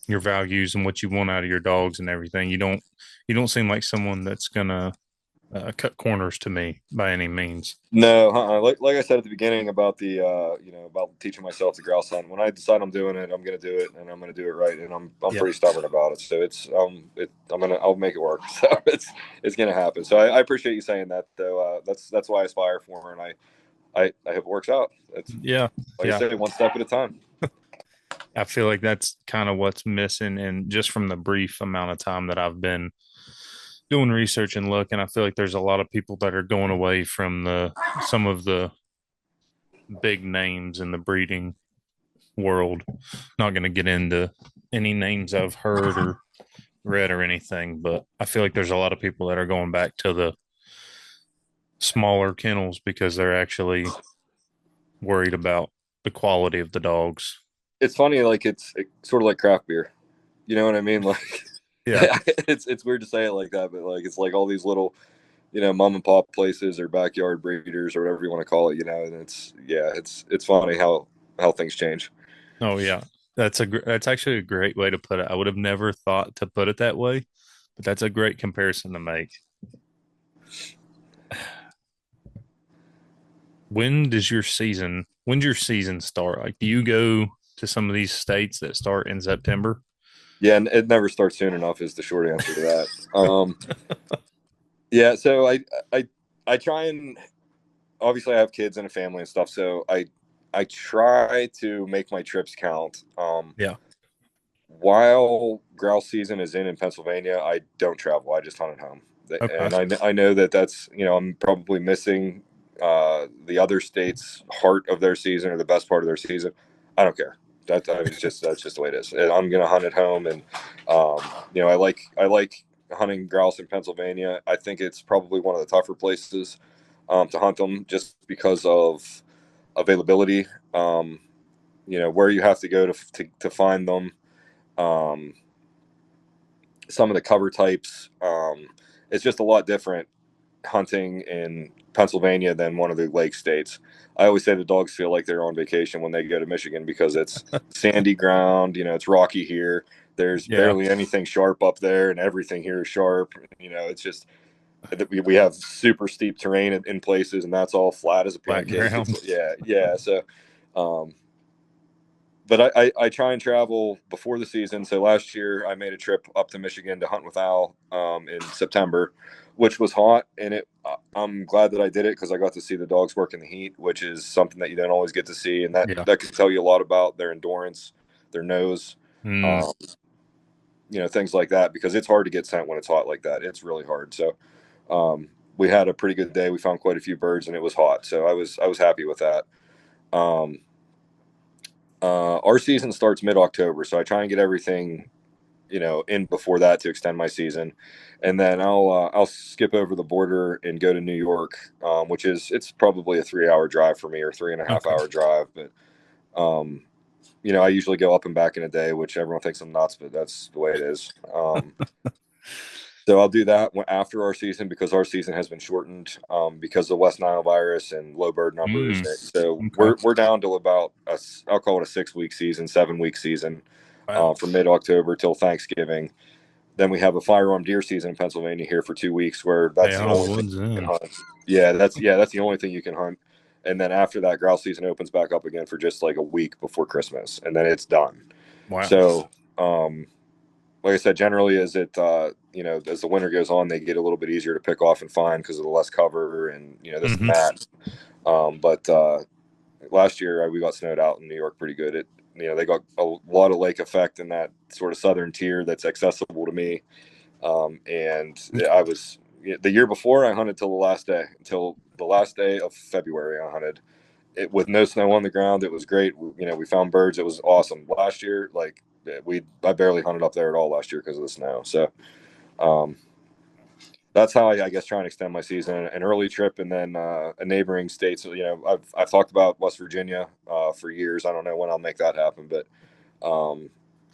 your values and what you want out of your dogs and everything. You don't seem like someone that's gonna cut corners to me by any means. No, like I said at the beginning about about teaching myself to grouse hunt. When I decide I'm doing it, I'm going to do it, and I'm going to do it right. And I'm Yep. pretty stubborn about it. So I'll make it work. So it's going to happen. So I appreciate you saying that though. That's why I aspire for her, and I hope it works out. It's Yeah. like I Yeah. say, one step at a time. I feel like that's kind of what's missing. And just from the brief amount of time that I've been doing research and looking, I feel like there's a lot of people that are going away from some of the big names in the breeding world. Not going to get into any names I've heard or read or anything, but I feel like there's a lot of people that are going back to the smaller kennels because they're actually worried about the quality of the dogs. It's funny, like it's sort of like craft beer. You know what I mean? Like Yeah. it's weird to say it like that, but like it's like all these little, mom and pop places or backyard breeders or whatever you want to call it, and it's funny how things change. Oh yeah. That's actually a great way to put it. I would have never thought to put it that way, but that's a great comparison to make. When's your season start? Like, do you go to some of these states that start in September? Yeah, and it never starts soon enough is the short answer to that. Yeah, so I I try and obviously I have kids and a family and stuff, so I try to make my trips count. Yeah. While grouse season is in Pennsylvania, I don't travel. I just hunt at home, Okay. and I know that that's I'm probably missing the other states' heart of their season or the best part of their season. I don't care. That's just the way it is. And I'm gonna hunt at home, and um, I like hunting grouse in Pennsylvania. I think it's probably one of the tougher places to hunt them just because of availability. Where you have to go to find them, um, some of the cover types. It's just a lot different hunting in Pennsylvania than one of the lake states. I always say the dogs feel like they're on vacation when they go to Michigan because it's sandy ground. It's rocky here. There's Yeah. barely anything sharp up there, and everything here is sharp. It's just we have super steep terrain in places, and that's all flat as a Flat pancake. ground. Yeah. So, um, but I try and travel before the season. So last year I made a trip up to Michigan to hunt with Al in September, which was hot, and I'm glad that I did it because I got to see the dogs work in the heat, which is something that you don't always get to see, and that Yeah. that can tell you a lot about their endurance, their nose, Mm. um, things like that, because it's hard to get scent when it's hot like that. It's really hard. So we had a pretty good day. We found quite a few birds, and it was hot, so I was happy with that. Um, our season starts mid October, so I try and get everything in before that to extend my season, and then I'll skip over the border and go to New York, which it's probably a 3 hour drive for me, or three and a half Okay. hour drive, but um, I usually go up and back in a day, which everyone thinks I'm nuts, but that's the way it is. So I'll do that after our season because our season has been shortened because of West Nile virus and low bird numbers. Mm. So Okay. we're down to about I'll call it a 6 week season, 7 week season, Wow. from mid October till Thanksgiving. Then we have a firearm deer season in Pennsylvania here for 2 weeks, where Stay that's the out of the only thing woods you can then. hunt. Yeah, that's the only thing you can hunt. And then after that, grouse season opens back up again for just like a week before Christmas, and then it's done. Wow. So, like I said, generally as as the winter goes on, they get a little bit easier to pick off and find because of the less cover and this and Hmm. that. But last year we got snowed out in New York pretty good. They got a lot of lake effect in that sort of southern tier that's accessible to me. And I was the year before I hunted until the last day of February. I hunted it with no snow on the ground. It was great. We found birds. It was awesome. Last year, like I barely hunted up there at all last year because of the snow. So um, that's how I guess try and extend my season. An early trip, and then a neighboring state. So I've talked about West Virginia for years. I don't know when I'll make that happen, but um,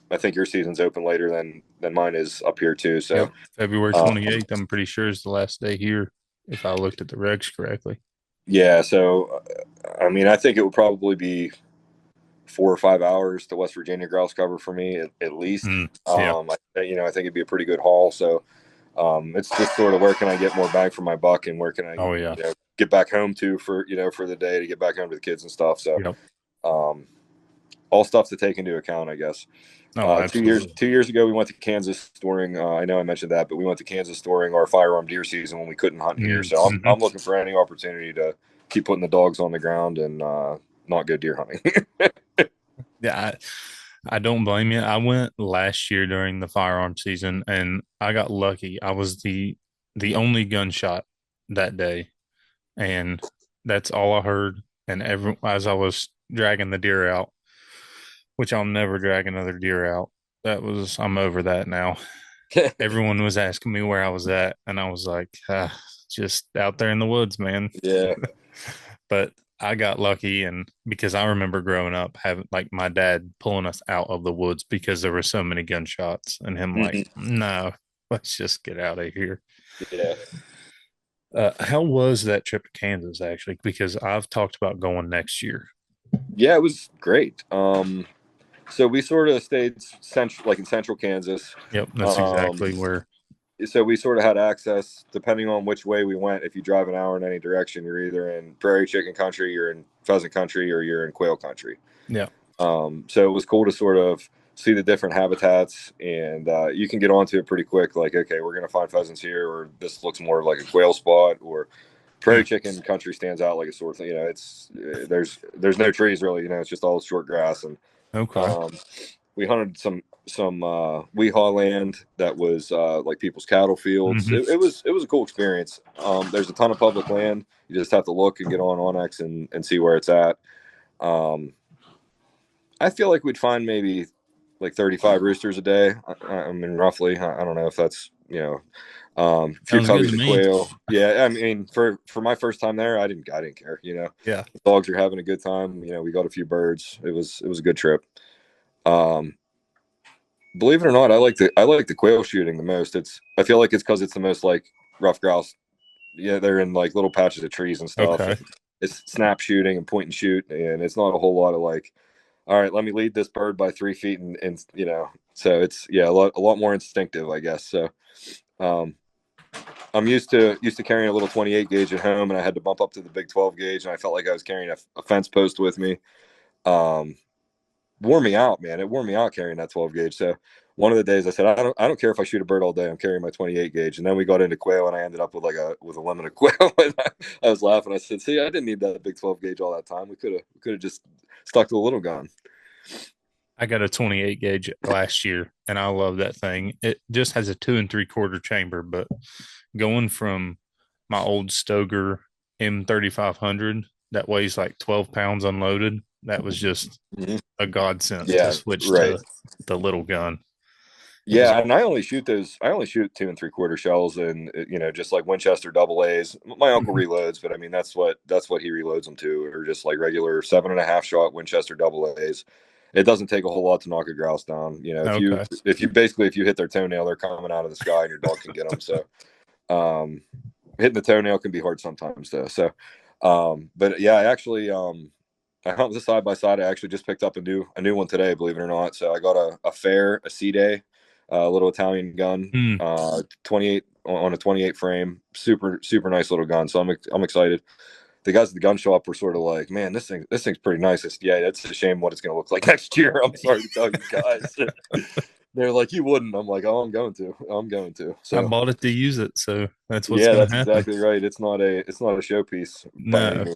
I think your season's open later than mine is up here too. So Yep. February um, 28th, I'm pretty sure is the last day here, if I looked at the regs correctly. yeah. So I mean, I think it would probably be 4 or 5 hours to West Virginia grouse cover for me at least. Mm. Yeah. I think it'd be a pretty good haul. So it's just sort of where can I get more bang for my buck, and where can I, Oh, yeah. get back home to for the day to get back home to the kids and stuff. So Yep. um, all stuff to take into account, I guess. Oh, Two years absolutely. 2 years ago, we went to Kansas during. I know I mentioned that, but we went to Kansas during our firearm deer season when we couldn't hunt here. So Mm-hmm. I'm looking for any opportunity to keep putting the dogs on the ground and not go deer hunting. Yeah. I don't blame you. I went last year during the firearm season and I got lucky. I was the only gunshot that day. And that's all I heard. And as I was dragging the deer out, which I'll never drag another deer out. I'm over that now. Everyone was asking me where I was at, and I was like, just out there in the woods, man. Yeah. But I got lucky, and because I remember growing up having like my dad pulling us out of the woods because there were so many gunshots, and him like, Mhm. no, let's just get out of here. Yeah. How was that trip to Kansas actually? Because I've talked about going next year. Yeah, it was great. So we sort of stayed central, like in central Kansas. Yep, that's Um, exactly where. so we sort of had access depending on which way we went. If you drive an hour in any direction, you're either in prairie chicken country, you're in pheasant country, or you're in quail country. Yeah. So it was cool to sort of see the different habitats, and you can get onto it pretty quick. Like, okay, we're going to find pheasants here, or this looks more like a quail spot, or prairie Hmm. chicken country stands out like a sore thing. It's there's no trees really. It's just all short grass, and Okay. um, we hunted some weehaw land that was like people's cattle fields. Hmm. It was a cool experience. There's a ton of public land. You just have to look and get on Onyx and see where it's at. Um, I feel like we'd find maybe like 35 roosters a day. I mean, roughly. I don't know if that's a few Sounds good to coveys of me. quail. Yeah, I mean, for my first time there, I didn't care. Yeah. The dogs are having a good time. We got a few birds. It was a good trip. Um, Believe it or not, I like the quail shooting the most. I feel like it's because it's the most like rough grouse. Yeah, they're in like little patches of trees and stuff. Okay. And it's snap shooting and point and shoot, and it's not a whole lot of like, all right, let me lead this bird by 3 feet, and so it's a lot more instinctive, I guess. So um, I'm used to carrying a little 28 gauge at home, and I had to bump up to the big 12 gauge, and I felt like I was carrying a fence post with me. Um, Wore me out, man. It wore me out carrying that 12 gauge. So one of the days I said, I don't care if I shoot a bird all day. I'm carrying my 28 gauge. And then we got into quail, and I ended up with a limit of quail. And I was laughing. I said, see, I didn't need that big 12 gauge all that time. We could have just stuck to a little gun. I got a 28 gauge last year, and I love that thing. It just has a 2 3/4 chamber, but going from my old Stoger M3500 that weighs like 12 pounds unloaded, that was just Mhm. a godsend to Yeah, switch right. to the little gun. Because, Yeah, and I only shoot those. I only shoot 2 3/4 shells, and just like Winchester double A's. My uncle mhm, reloads, but I mean that's what he reloads them to, or just like regular 7.5 shot Winchester double A's. It doesn't take a whole lot to knock a grouse down. okay. If you hit their toenail, they're coming out of the sky, and your dog can get them. So um, hitting the toenail can be hard sometimes, though. So, but yeah, I hunt with a side by side. I actually just picked up a new one today, believe it or not. So I got a fair a C day, a little Italian gun, Hmm. 28 on a 28 frame, super super nice little gun. So I'm excited. The guys at the gun shop were sort of like, "Man, this thing's pretty nice." Yeah, it's a shame what it's going to look like next year. I'm sorry to tell you guys. They're like, "You wouldn't." I'm like, "Oh, I'm going to. I'm going to." I So bought it to use it, so that's what's yeah, going to that's happen. exactly right. It's not a showpiece by any No. means.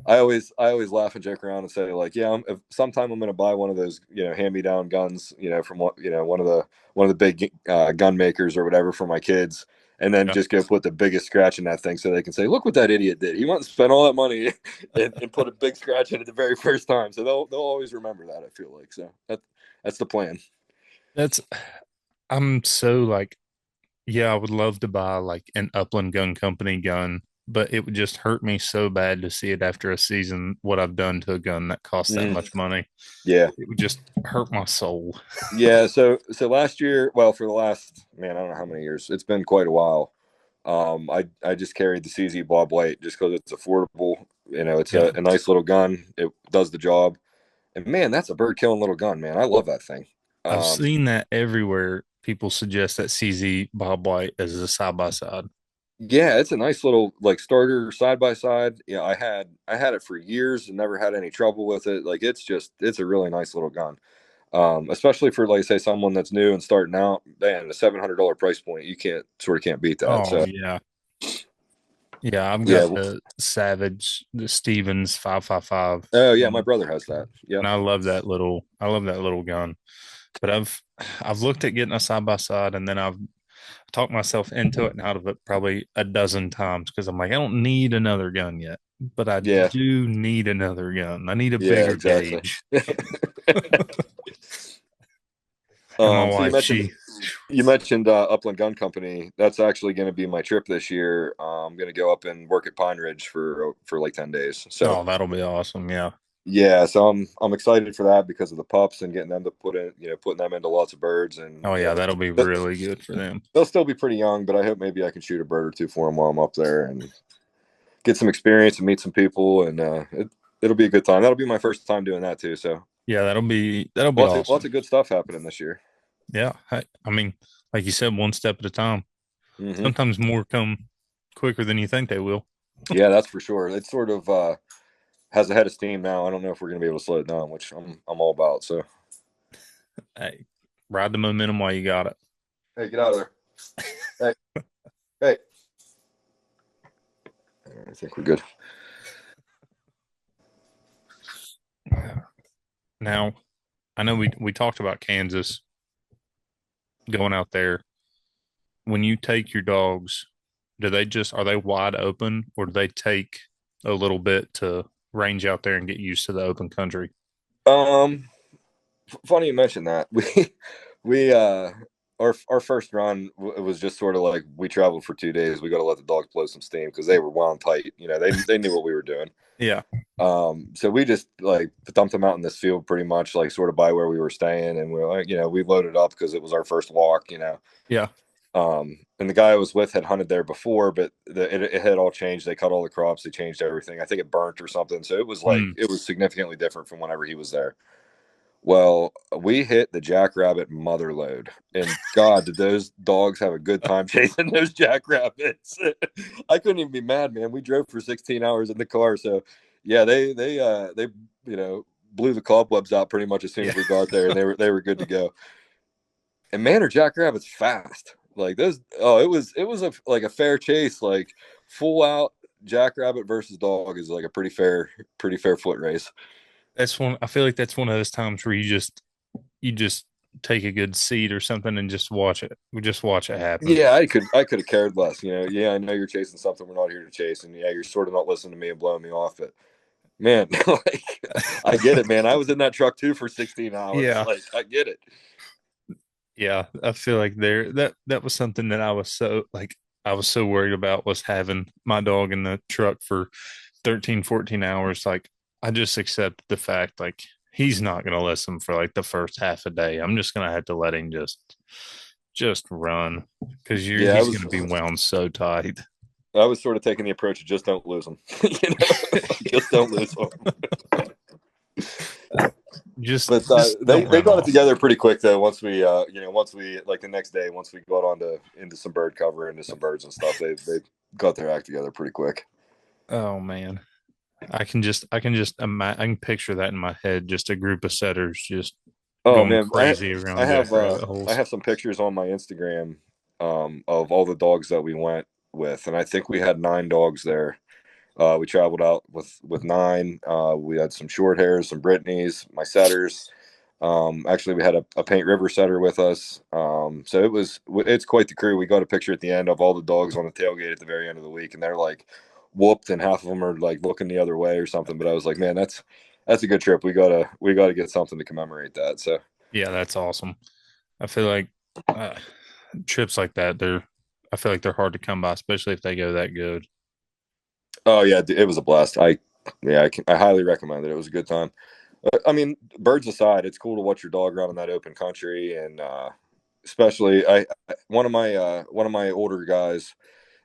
I always laugh and joke around and say like, yeah, if sometime I'm going to buy one of those, hand me down guns, from one of the big gun makers or whatever for my kids, and then Yeah. just go put the biggest scratch in that thing so they can say, look what that idiot did. He went and spent all that money and put a big scratch in it the very first time. So they'll always remember that. I feel like so that's the plan. That's, I'm so like, yeah, I would love to buy like an Upland Gun Company gun, but it would just hurt me so bad to see it after a season what I've done to a gun that costs that Mhm. much money. Yeah. It would just hurt my soul. Yeah, so last year, well, for the last man, I don't know how many years. It's been quite a while. I just carried the CZ Bob White just because it's affordable. It's Yeah. a nice little gun. It does the job, and man, that's a bird killing little gun, man. I love that thing. I've Um, seen that everywhere. People suggest that CZ Bob White as a side by side. yeah, it's a nice little like starter side by side. Yeah, I had it for years and never had any trouble with it. Like it's a really nice little gun. Especially for like say someone that's new and starting out, man, the $700 price point, you can't beat that. Oh So yeah. Yeah, I've got yeah. the Savage, the Stevens 555. Oh yeah, my And brother has that. Yep. I love that little gun. But I've looked at getting a side by side, and then I've talked myself into it and out of it probably a dozen times because I'm like, I don't need another gun yet. but I Yeah, do need another gun. I need a yeah, bigger exactly. gauge. And my So wife, she, you mentioned Upland Gun Company. That's actually going to be my trip this year. I'm going to go up and work at Pine Ridge for like 10 days. So oh, that'll be awesome. Yeah. yeah, so I'm excited for that because of the pups and getting them to putting them into lots of birds, and Oh, yeah, that'll be really good for them. they'll still be pretty young, but I hope maybe I can shoot a bird or two for them while I'm up there and get some experience and meet some people, and it'll be a good time. That'll be my first time doing that too. So Yeah, that'll be lots awesome. of good stuff happening this year. Yeah. I mean, like you said, one step at a time. Hmm. Sometimes more come quicker than you think they will. Yeah, that's for sure. It's sort of has a head of steam now. I don't know if we're going to be able to slow it down, which I'm all about. So Hey, ride the momentum while you got it. hey, get out of there. Hey, hey. I think we're good. Now, I know we talked about Kansas going out there. When you take your dogs, are they wide open or do they take a little bit to range out there and get used to the open country? Um, Funny you mentioned that. We our first run it was just sort of like we traveled for 2 days. We got to let the dogs blow some steam because they were wound tight. They knew what we were doing. Yeah. So we just like dumped them out in this field pretty much like sort of by where we were staying, and we were like, we loaded up because it was our first walk. Yeah. And the guy I was with had hunted there before, but it had all changed. They cut all the crops, they changed everything. I think it burnt or something. So Mm. it was significantly different from whenever he was there. Well, we hit the jackrabbit mother load, and God, did those dogs have a good time chasing those jackrabbits? I couldn't even be mad, man. We drove for 16 hours in the car, so yeah, they blew the cobwebs out pretty much as soon Yeah. as we got there, and they were good to go. And man, are jackrabbits fast? Like those? Oh, it was like a fair chase, like full out jackrabbit versus dog is like a pretty fair foot race. I feel like that's one of those times where you just take a good seat or something and just watch it. We just watch it happen. Yeah, I could have cared less. Yeah, I know you're chasing something we're not here to chase, and yeah, you're sort of not listening to me and blowing me off. But man, like I get it, man. I was in that truck too for 16 hours. Yeah. Like I get it. Yeah, I feel like that was something that I was so worried about was having my dog in the truck for 13, 14 hours. Like I just accepted the fact like he's not gonna listen for like the first half a day. I'm just gonna have to let him just run because Yeah, he's gonna be wound so tight. I was sort of taking the approach of just don't lose them. Just don't lose them. Just But just don't they run got it off. together pretty quick though. Once we like the next day, once we got into some bird cover, into some birds and stuff, they got their act together pretty quick. Oh man. I can picture that in my head, just a group of setters just Oh going man, crazy I around have jackrabbit I holes. have some pictures on my Instagram of all the dogs that we went with, and I think we had 9 dogs there. We traveled out with 9. We had some short hairs, some Brittany's, my setters. Actually, we had a Paint River setter with us. So it's quite the crew. We got a picture at the end of all the dogs on the tailgate at the very end of the week, and they're like whooped, and half of them are like looking the other way or something. But I was like, man, that's a good trip. We gotta get something to commemorate that. So. Yeah, that's awesome. I feel like uh, trips like that, I feel like they're hard to come by, especially if they go that good. Oh yeah, it was a blast. I highly recommend it. It was a good time. I mean, birds aside, it's cool to watch your dog run in that open country, and especially one of my older guys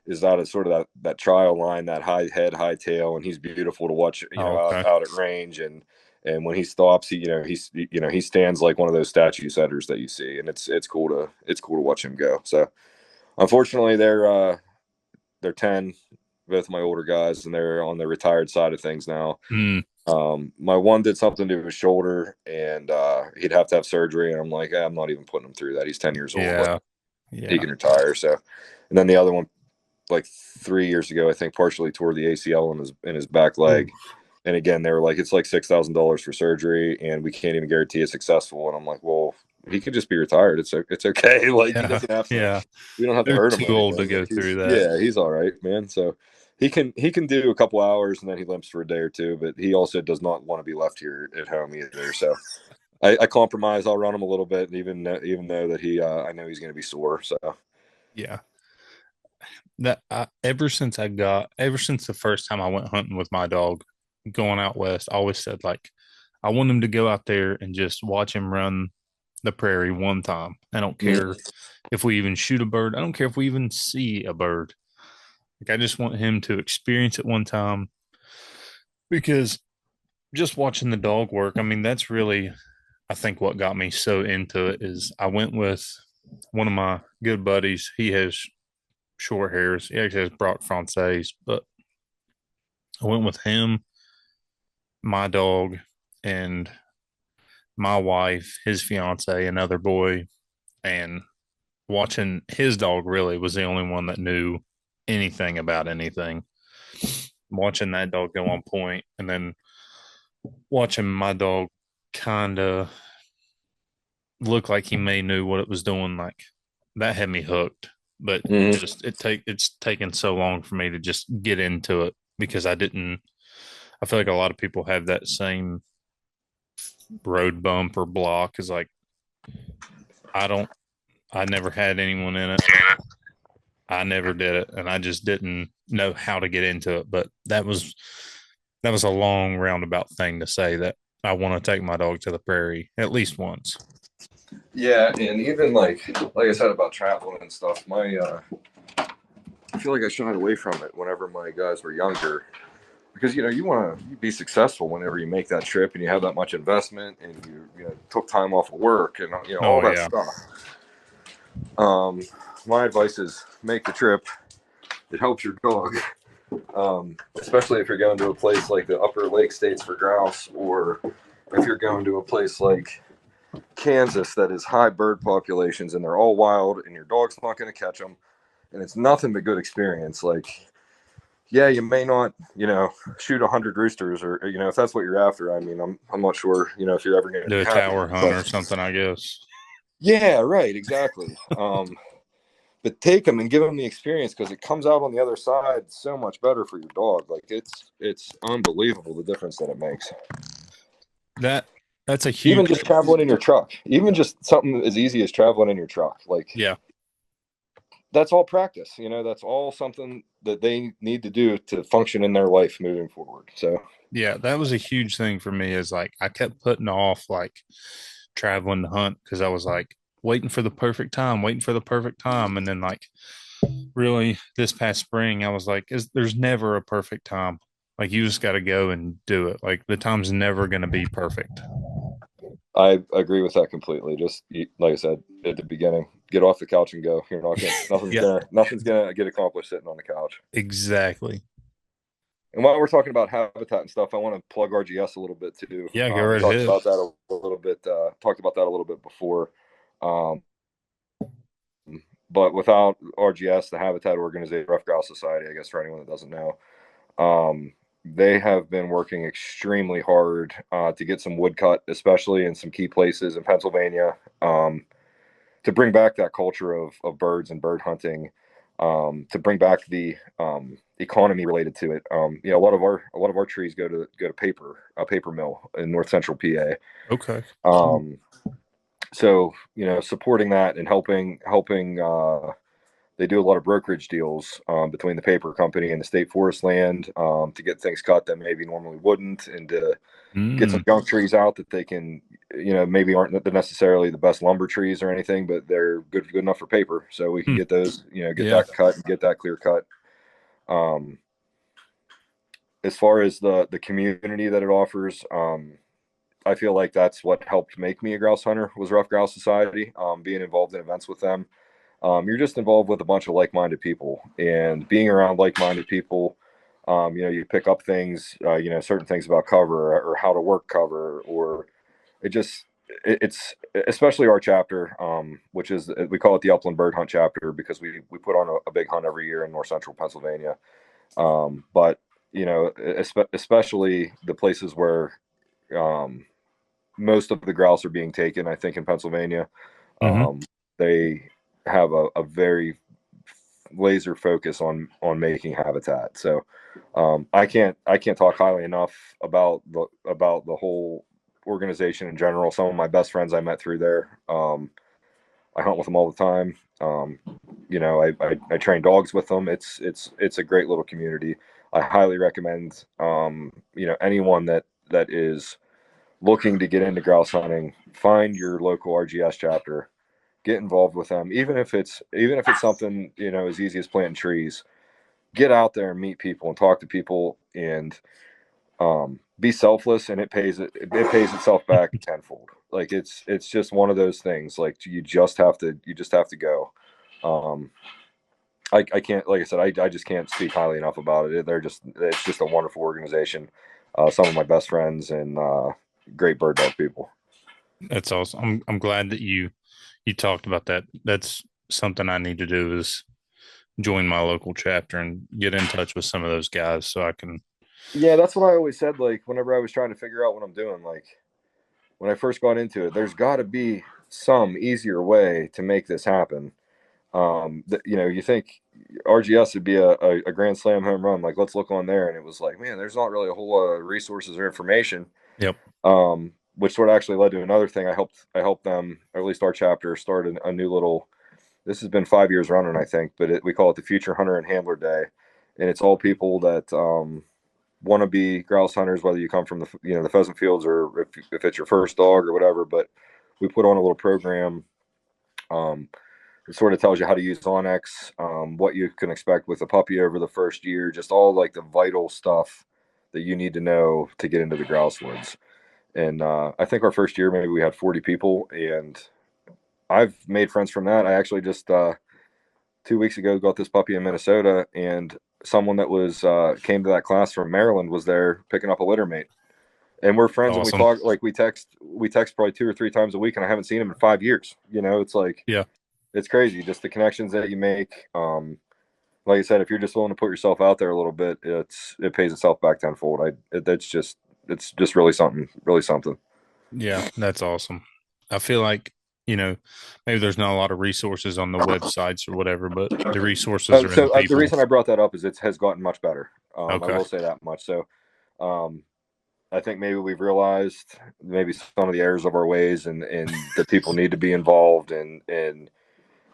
is out of sort of that trial line, that high head, high tail, and he's beautiful to watch. Oh, okay. Out at range, and when he stops, he stands like one of those statue setters that you see, and it's cool to watch him go. So unfortunately, they're 10, both my older guys, and they're on the retired side of things now. Mm, My one did something to his shoulder, and he'd have to have surgery. And I'm like, I'm not even putting him through that. He's 10 years old. Like, yeah. he Yeah. can retire. So, and then the other one, like 3 years ago, I think partially tore the ACL in his back Ooh. leg. And again, they were like, it's like $6,000 for surgery, and we can't even guarantee it's successful. And I'm like, well, he could just be retired. It's okay. Like he Yeah. doesn't have to. Yeah. We don't have to They're hurt him or too old to anything. go Like through that. he's all right, man. So he can do a couple hours and then he limps for a day or two, but he also does not want to be left here at home either. So I compromise. I'll run him a little bit, even though that I know he's going to be sore. So Yeah. Ever since the first time I went hunting with my dog going out west, I always said, like, I want him to go out there and just watch him run the prairie one time. I don't care if we even shoot a bird. I don't care if we even see a bird. Like, I just want him to experience it one time, because just watching the dog work, I mean, that's really, I think, what got me so into it. Is I went with one of my good buddies. He has short hairs. He actually has Brock Frances, but I went with him, my dog, and my wife, his fiance, another boy, and watching his dog really was the only one that knew anything about anything. Watching that dog go on point, and then watching my dog kind of look like he may knew what it was doing, like, that had me hooked. But mm-hmm. just it's taken so long for me to just get into it, because I feel like a lot of people have that same road bump or block. Is like, I don't I never had anyone in it. I never did it, and I just didn't know how to get into it. But that was a long roundabout thing to say that I want to take my dog to the prairie at least once. Yeah, and even like I said about traveling and stuff, I feel like I shied away from it whenever my guys were younger, because you want to be successful whenever you make that trip and you have that much investment and you took time off of work and all Oh that yeah. stuff. Um, my advice is make the trip. It helps your dog, especially if you're going to a place like the Upper Lake States for grouse, or if you're going to a place like Kansas that is high bird populations and they're all wild and your dog's not going to catch them, and it's nothing but good experience. Like, yeah, you may not, shoot 100 roosters, or if that's what you're after. I mean, I'm not sure, if you're ever going Do to a have tower one, hunt or but something, I guess. yeah, right, exactly. But take them and give them the experience, because it comes out on the other side so much better for your dog. Like, it's unbelievable the difference that it makes. That that's a Even huge just traveling in your truck, even just something as easy as traveling in your truck, like yeah. that's all practice. That's all something that they need to do to function in their life moving forward. So Yeah, that was a huge thing for me. Is like, I kept putting off, like, traveling to hunt, because I was like waiting for the perfect time, waiting for the perfect time. And then, like, really this past spring, I was like, there's never a perfect time. Like, you just got to go and do it. Like, the time's never going to be perfect. I agree with that completely. Just like I said at the beginning, get off the couch and go. You're not gonna Yeah, nothing's gonna get accomplished sitting on the couch. exactly. And while we're talking about habitat and stuff, I want to plug RGS a little bit too. Yeah, go We right talked ahead. about that a little bit. Talked about that a little bit before. Um, but without RGS, the Habitat Organization, Rough Grouse Society, I guess for anyone that doesn't know, they have been working extremely hard to get some woodcut, especially in some key places in Pennsylvania, to bring back that culture of birds and bird hunting, to bring back the economy related to it. A lot of our trees go to a paper mill in north central PA. Okay. So supporting that and helping they do a lot of brokerage deals between the paper company and the state forest land, to get things cut that maybe normally wouldn't, and to get some Mm, junk trees out that they can, maybe aren't necessarily the best lumber trees or anything, but they're good enough for paper. So we can hmm. get those, get Yeah. that cut and get that clear cut. Um, as far as the community that it offers, I feel like that's what helped make me a grouse hunter was Rough Grouse Society. Being involved in events with them, you're just involved with a bunch of like-minded people, and being around like-minded people, you pick up things, certain things about cover, or how to work cover, or it just it's especially our chapter, which is, we call it the Upland Bird Hunt chapter, because we put on a big hunt every year in north central Pennsylvania. But especially the places where um, most of the grouse are being taken, I think in Pennsylvania, Hmm. they have a very laser focus on making habitat. So I can't talk highly enough about the whole organization in general. Some of my best friends I met through there. I hunt with them all the time. I train dogs with them. It's a great little community. I highly recommend anyone that is looking to get into grouse hunting, find your local RGS chapter, get involved with them, even if it's something as easy as planting trees. Get out there and meet people and talk to people and be selfless, and it pays itself back tenfold. Like it's just one of those things. Like you just have to go. Um, I can't, like I said, I just can't speak highly enough about it. It's just a wonderful organization. Some of my best friends and great bird dog people. That's awesome. I'm glad that you talked about that. That's something I need to do is join my local chapter and get in touch with some of those guys so I can. Yeah, that's what I always said. Like whenever I was trying to figure out what I'm doing, like when I first got into it, there's got to be some easier way to make this happen. You think RGS would be a grand slam home run. Like, let's look on there. And it was like, man, there's not really a whole lot of resources or information. Yep. Which sort of actually led to another thing. I helped them, or at least our chapter, start a new little. This has been 5 years running, I think, but we call it the Future Hunter and Handler Day, and it's all people that want to be grouse hunters, whether you come from the pheasant fields or if it's your first dog or whatever. But we put on a little program. It sort of tells you how to use Onyx, what you can expect with a puppy over the first year, just all like the vital stuff that you need to know to get into the grouse woods. And I think our first year, maybe we had 40 people, and I've made friends from that. I actually just 2 weeks ago got this puppy in Minnesota, and someone that was came to that class from Maryland was there picking up a litter mate. And we're friends, and we Awesome. talk, like we text probably 2 or 3 times a week, and I haven't seen him in 5 years. It's like Yeah. it's crazy, just the connections that you make. Like I said, if you're just willing to put yourself out there a little bit, it pays itself back tenfold. It's just really something, really something. Yeah. That's awesome. I feel like, you know, maybe there's not a lot of resources on the websites or whatever, but the resources are in the The people. reason I brought that up is it has gotten much better. I Okay. will say that much. So, um, I think maybe we've realized maybe some of the errors of our ways, and that people need to be involved in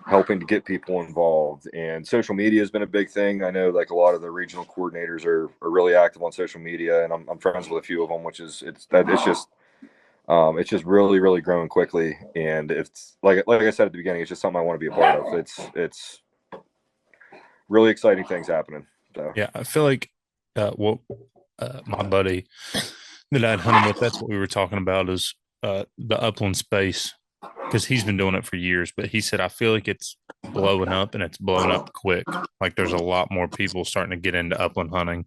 helping to get people involved. And social media has been a big thing. I know like a lot of the regional coordinators are really active on social media, and I'm friends with a few of them, which is it's just really, really growing quickly. And it's like I said at the beginning, it's just something I want to be a part of. It's really exciting things happening. So Yeah. I feel like my buddy that I'd hunted with, that's what we were talking about is the upland space because he's been doing it for years. But he said, I feel like it's blowing up and it's blowing up quick. Like there's a lot more people starting to get into upland hunting.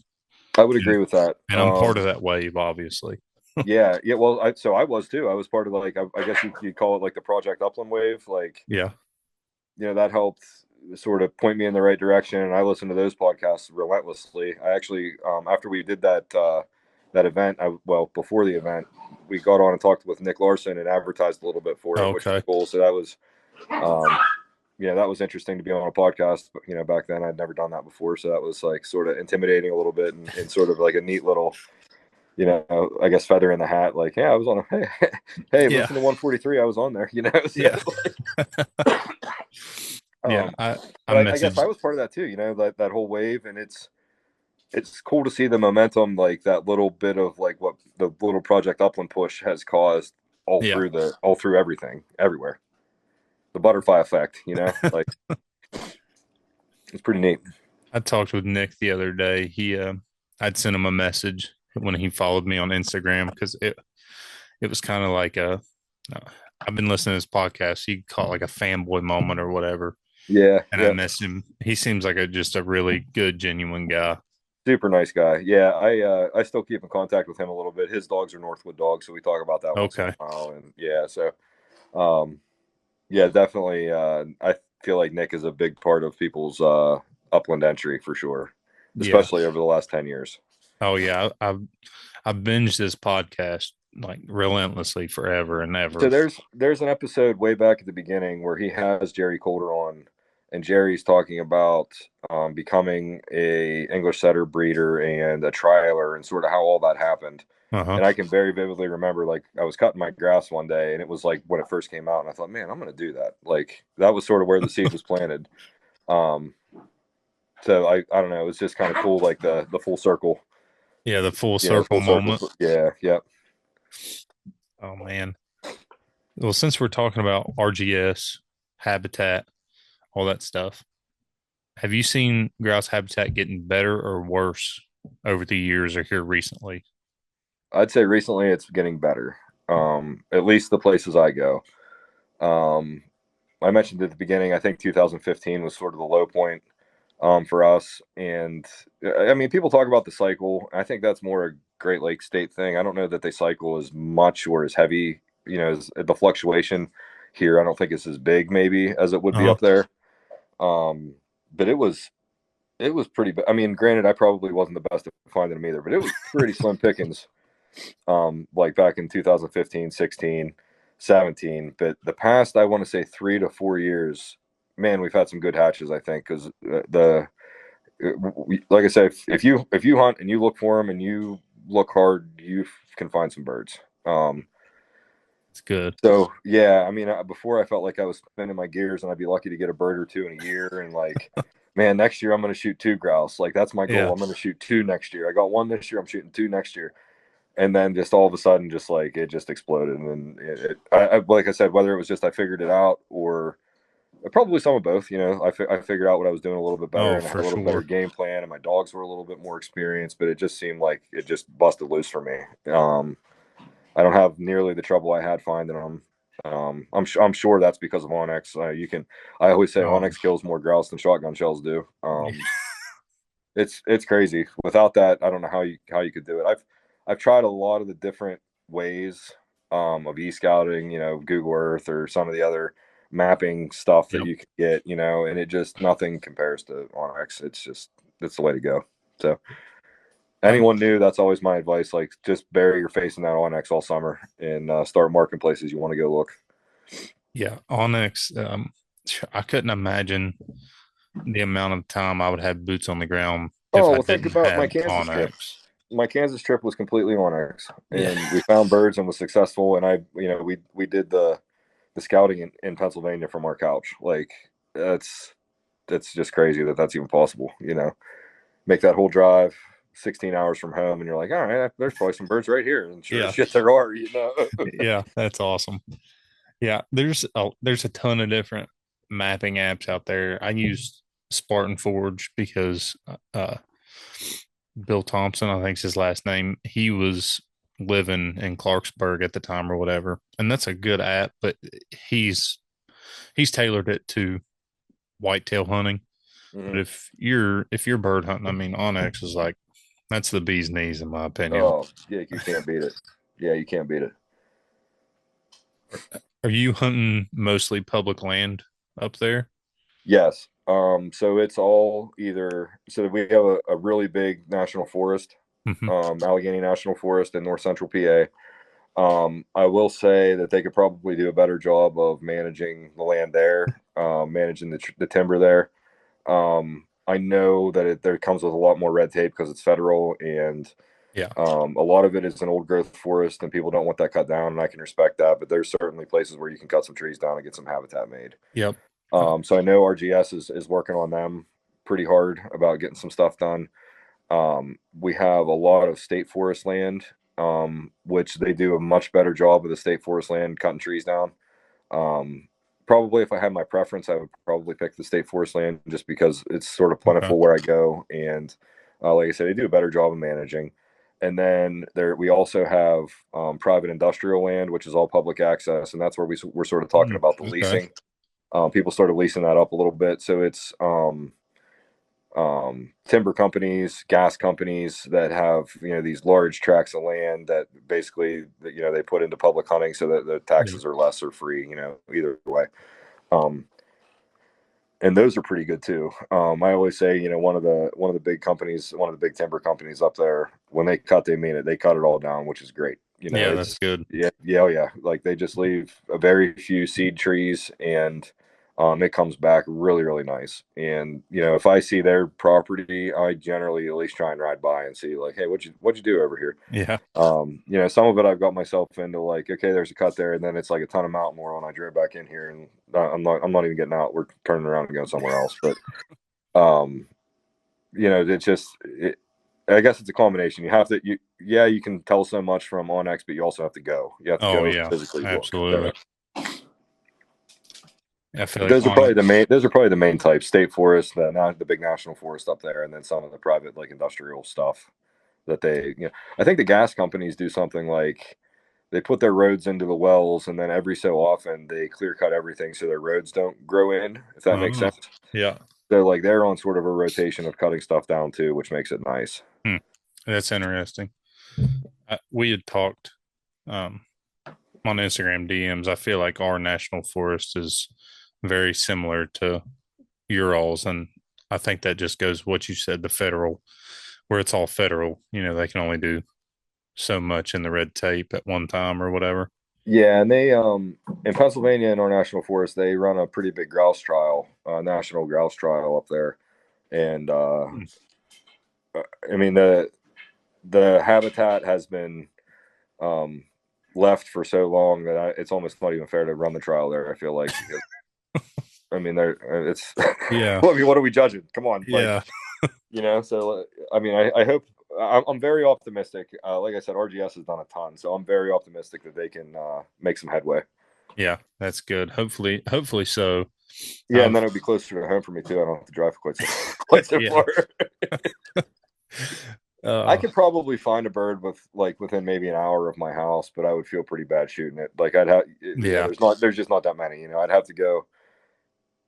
I would And, agree with that. and I'm part of that wave, obviously. Yeah, yeah. Well, I was too. I was part of like I guess you'd call it like the Project Upland wave. Like Yeah. that helped sort of point me in the right direction. And I listened to those podcasts relentlessly. I actually, after we did that event, before the event, we got on and talked with Nick Larson and advertised a little bit for it, which was Okay. cool. So that was, that was interesting to be on a podcast. But back then I'd never done that before, so that was like sort of intimidating a little bit, and sort of like a neat little, I guess feather in the hat. Like, yeah, I was on. Hey, Yeah. listen to 143. I was on there. So, Yeah. Yeah. um, I but I guess messaged. I was part of that too. That whole wave, and it's cool to see the momentum, like that little bit of like what the little Project Upland push has caused Yeah. all through everything, everywhere. The butterfly effect, like it's pretty neat. I talked with Nick the other day. I'd sent him a message when he followed me on Instagram because it was kind of like uh, I've been listening to this podcast. He called it like a fanboy moment or whatever. Yeah, And I yeah. messaged him. He seems like just a really good, genuine guy. Super nice guy. Yeah, I still keep in contact with him a little bit. His dogs are Northwood dogs, so we talk about that once in a Okay. while. And yeah, so um, yeah, definitely. I feel like Nick is a big part of people's upland entry for sure, Yeah. especially over the last 10 years. Oh yeah. I've binged this podcast like relentlessly forever and So ever. there's an episode way back at the beginning where he has Jerry Coulter on, and Jerry's talking about becoming a English setter breeder and a trialer and sort of how all that happened. Uh-huh. And I can very vividly remember, like, I was cutting my grass one day, and it was like when it first came out, and I thought, man, I'm going to do that. Like, that was sort of where the seed was planted. Um, so I don't know, it was just kind of cool, like the full circle, Yeah, the full you know, circle moment. Yeah, yeah. Oh man. Well, since we're talking about RGS, habitat, all that stuff, have you seen grouse habitat getting better or worse over the years or here recently? I'd say recently it's getting better. At least the places I go. Um, I mentioned at the beginning, I think 2015 was sort of the low point for us. And I mean, people talk about the cycle. I think that's more a Great Lakes state thing. I don't know that they cycle as much or as heavy, you know, as the fluctuation here. I don't think it's as big maybe as it would be Uh-huh. up there. But it was pretty. I mean, granted, I probably wasn't the best at finding them either, but it was pretty slim pickings. Like back in 2015, 16, 17. But the past, I want to say 3 to 4 years, man, we've had some good hatches. I think because like I said, if you hunt and you look for them and you look hard, you can find some birds. It's good. So yeah, I mean, before I felt like I was spinning my gears and I'd be lucky to get a bird or two in a year, and like, man, next year I'm going to shoot two grouse. Like that's my goal. Yeah. I'm going to shoot two next year. I got one this year. I'm shooting two next year. And then just all of a sudden, just like it just exploded. And like I said, whether it was just I figured it out or probably some of both. You know, I figured out what I was doing a little bit better, Oh, and I had for a little better sure. game plan, and my dogs were a little bit more experienced. But it just seemed like it just busted loose for me. I don't have nearly the trouble I had finding them. I'm sure that's because of Onyx. I always say Oh, Onyx kills more grouse than shotgun shells do. It's crazy. Without that, I don't know how you could do it. I've tried a lot of the different ways of e-scouting, you know, Google Earth or some of the other mapping stuff that yep. you could get, you know, and it just nothing compares to Onyx. It's the way to go. So Um, anyone new, that's always my advice. Like just bury your face in that Onyx all summer and start marking places you want to go look. yeah, Onyx. I couldn't imagine the amount of time I would have boots on the ground if Oh I well, think didn't about my have Kansas trip. Onyx. My Kansas trip was completely Onyx, Yeah. and we found birds and was successful. And we did the scouting in Pennsylvania from our couch. Like that's that's just crazy that that's even possible. You know, make that whole drive 16 hours from home, and you're like, all right, there's probably some birds right here, and sure as Yeah. shit there are. You know. Yeah. That's awesome. Yeah. There's a ton of different mapping apps out there. I use Spartan Forge because Bill Thompson, I think's his last name. He was living in Clarksburg at the time or whatever. And that's a good app, but he's he's tailored it to whitetail hunting. But hmm if you're bird hunting, I mean Onyx is like that's the bee's knees in my opinion. Oh yeah, you can't beat it. Yeah, you can't beat it. Are you hunting mostly public land up there? Yes. So it's all either so we have a really big national forest, Hmm. Allegheny National Forest in north central PA. I will say that they could probably do a better job of managing the land there, managing the timber there. I know that there comes with a lot more red tape because it's federal, and Yeah. a lot of it is an old growth forest, and people don't want that cut down, and I can respect that. But there's certainly places where you can cut some trees down and get some habitat made. Yep. Uh, So I know RGS is working on them pretty hard about getting some stuff done. We have a lot of state forest land, which they do a much better job of the state forest land cutting trees down. Um, Probably if I had my preference, I would probably pick the state forest land just because it's sort of okay. plentiful where I go. And like I said, they do a better job of managing. And then we also have private industrial land, which is all public access. And that's where we're sort of talking Mm, about the okay. leasing. People started leasing that up a little bit. So it's timber companies, gas companies that have these large tracts of land that basically they put into public hunting so that the Yeah. taxes are less or free. Either way, um, and those are pretty good too. I always say one of the big companies, one of the big timber companies up there, when they cut, they mean it. They cut it all down, which is great. Yeah, that's It's good. yeah, yeah, oh yeah. Like they just leave a very few seed trees and It comes back really, really nice. And if I see their property, I generally at least try and ride by and see like, hey, what'd you do over here? Yeah. Some of it I've got myself into like, okay, there's a cut there, and then it's like a ton of mountain laurel, and I drove back in here, and I'm not even getting out. We're turning around and going somewhere else. But um, it's just I guess it's a combination. You can tell so much from onX, but you also have to go. You have to Oh go yeah, physically look. absolutely. I feel like Those are on probably it. the main. Those are probably the main types: state forest, the big national forest up there, and then some of the private like industrial stuff that I think the gas companies do something like they put their roads into the wells, and then every so often they clear cut everything so their roads don't grow in. If that makes Oh, sense. yeah. So like they're on sort of a rotation of cutting stuff down too, which makes it nice. Hmm. That's interesting. We had talked um, on Instagram DMs. I feel like our national forest is very similar to Urals, and I think that just goes what you said, the federal, where it's all federal. They can only do so much in the red tape at one time or whatever. Yeah, and they in Pennsylvania in our national forest they run a pretty big grouse trial, national grouse trial up there, and Hmm. I mean the habitat has been um, left for so long that it's almost not even fair to run the trial there. I feel like because I mean it's Yeah, I mean what are we judging? Come on, like yeah, So I mean I hope I'm very optimistic. Like I said, RGS has done a ton, so I'm very optimistic that they can make some headway. yeah. That's good. Hopefully so. Yeah, and I've then it'll be closer to home for me too. I don't have to drive quite so quite so yeah. far. I Uh, could probably find a bird within maybe an hour of my house, but I would feel pretty bad shooting it. Like I'd have, yeah, there's just not that many. I'd have to go.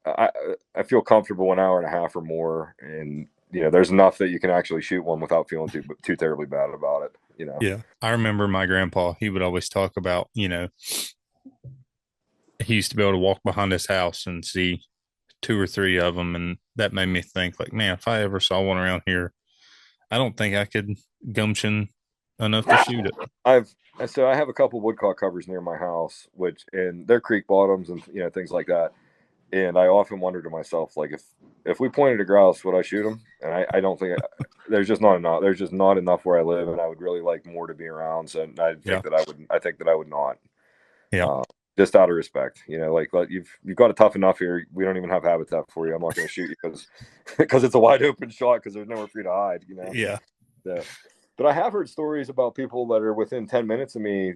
I I feel comfortable an hour and a half or more, and there's enough that you can actually shoot one without feeling too terribly bad about it. yeah. I remember my grandpa. He would always talk about, he used to be able to walk behind his house and see two or three of them, and that made me think, like, man, if I ever saw one around here, I don't think I could gumption enough to shoot it. I've so I have a couple woodcock covers near my house, which and they're creek bottoms and things like that. And I often wonder to myself, like, if we pointed a grouse, would I shoot him? And I don't think there's just not enough. There's just not enough where I live, and I would really like more to be around. So I Yeah, think that I would. I think that I would not. yeah, Uh, just out of respect, like you've got it tough enough here. We don't even have habitat for you. I'm not going to shoot you because because it's a wide open shot because there's nowhere for you to hide. yeah, So, but I have heard stories about people that are within 10 minutes of me.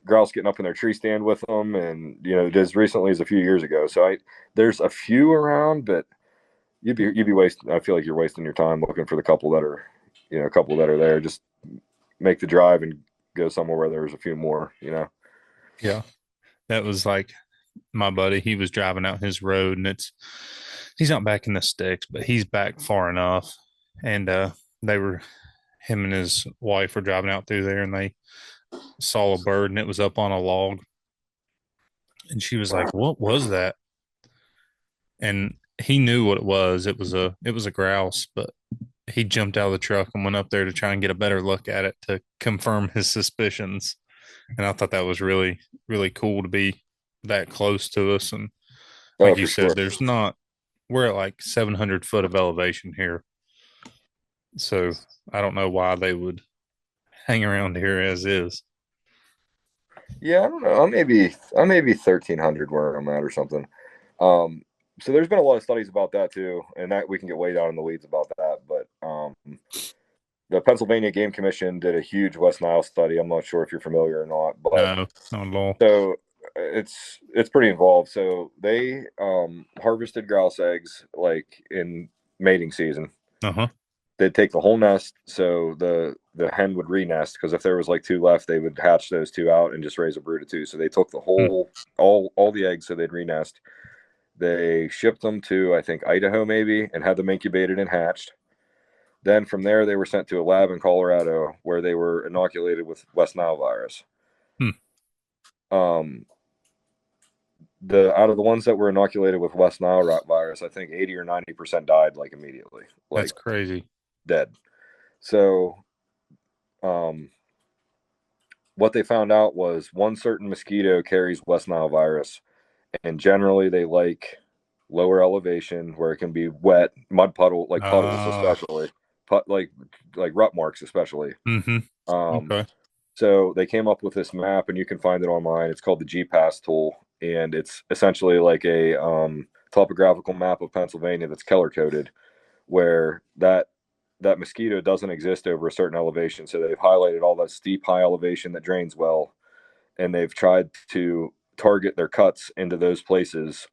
Grouse getting up in their tree stand with them, and as recently as a few years ago. So there's a few around, but you'd be wasting. I feel like you're wasting your time looking for the couple that are, a couple that are there. Just make the drive and go somewhere where there's a few more. yeah. That was like my buddy. He was driving out his road, and he's not back in the sticks, but he's back far enough. And they were him and his wife were driving out through there, and they saw a bird, and it was up on a log. And she was like, "What was that?" And he knew what it was. It was a grouse, but he jumped out of the truck and went up there to try and get a better look at it to confirm his suspicions. And I thought that was really, really cool to be that close to us. And Oh, like you for sure. said, we're at like 700 foot of elevation here. So I don't know why they would hang around here as is. Yeah, I don't know. I may be 1,300 where I'm at or something. Um, so there's been a lot of studies about that too, and that we can get way down in the weeds about that. But the Pennsylvania Game Commission did a huge West Nile study. I'm not sure if you're familiar or not, but No, not at all. so it's pretty involved. So they harvested grouse eggs like in mating season. Uh huh. They'd take the whole nest, so the hen would re-nest because if there was like two left, they would hatch those two out and just raise a brood of two. So they took the Hmm. whole all the eggs, so they'd re-nest. They shipped them to I think Idaho maybe and had them incubated and hatched. Then from there they were sent to a lab in Colorado where they were inoculated with West Nile virus. Hmm. Um, the out of the ones that were inoculated with West Nile virus, I think 80 or 90% died like immediately, That's like crazy. dead. So um, what they found out was one certain mosquito carries West Nile virus, and generally they like lower elevation where it can be wet, mud puddle, like puddles especially, put like rut marks especially. Mm-hmm. Um, Okay. so they came up with this map, and you can find it online. It's called the GPS tool, and it's essentially like a topographical map of Pennsylvania that's color coded, where that mosquito doesn't exist over a certain elevation. So they've highlighted all that steep high elevation that drains well, and they've tried to target their cuts into those places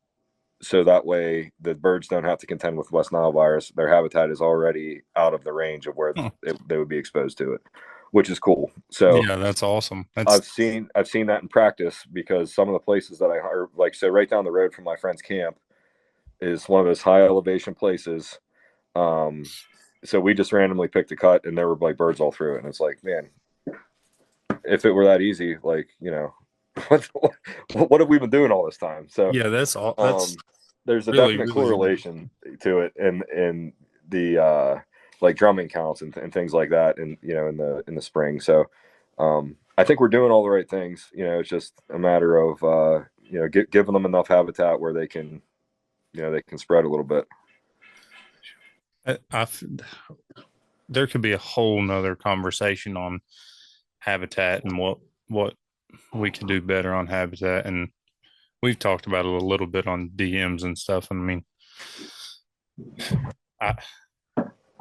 so that way the birds don't have to contend with West Nile virus. Their habitat is already out of the range of where Huh. they would be exposed to it, which is cool. So Yeah, that's awesome. I've seen that in practice because some of the places that I are like, so right down the road from my friend's camp is one of those high elevation places. Um, so we just randomly picked a cut, and there were like birds all through it, and it's like, man, if it were that easy, like, what what have we been doing all this time? So Yeah, that's all. That's um, there's a really, definite really. correlation to it, and the like drumming counts and things like that, and in the spring. So I think we're doing all the right things. It's just a matter of giving them enough habitat where they can they can spread a little bit. I, there could be a whole nother conversation on habitat and what we could do better on habitat, and we've talked about it a little bit on DMs and stuff. And I mean, I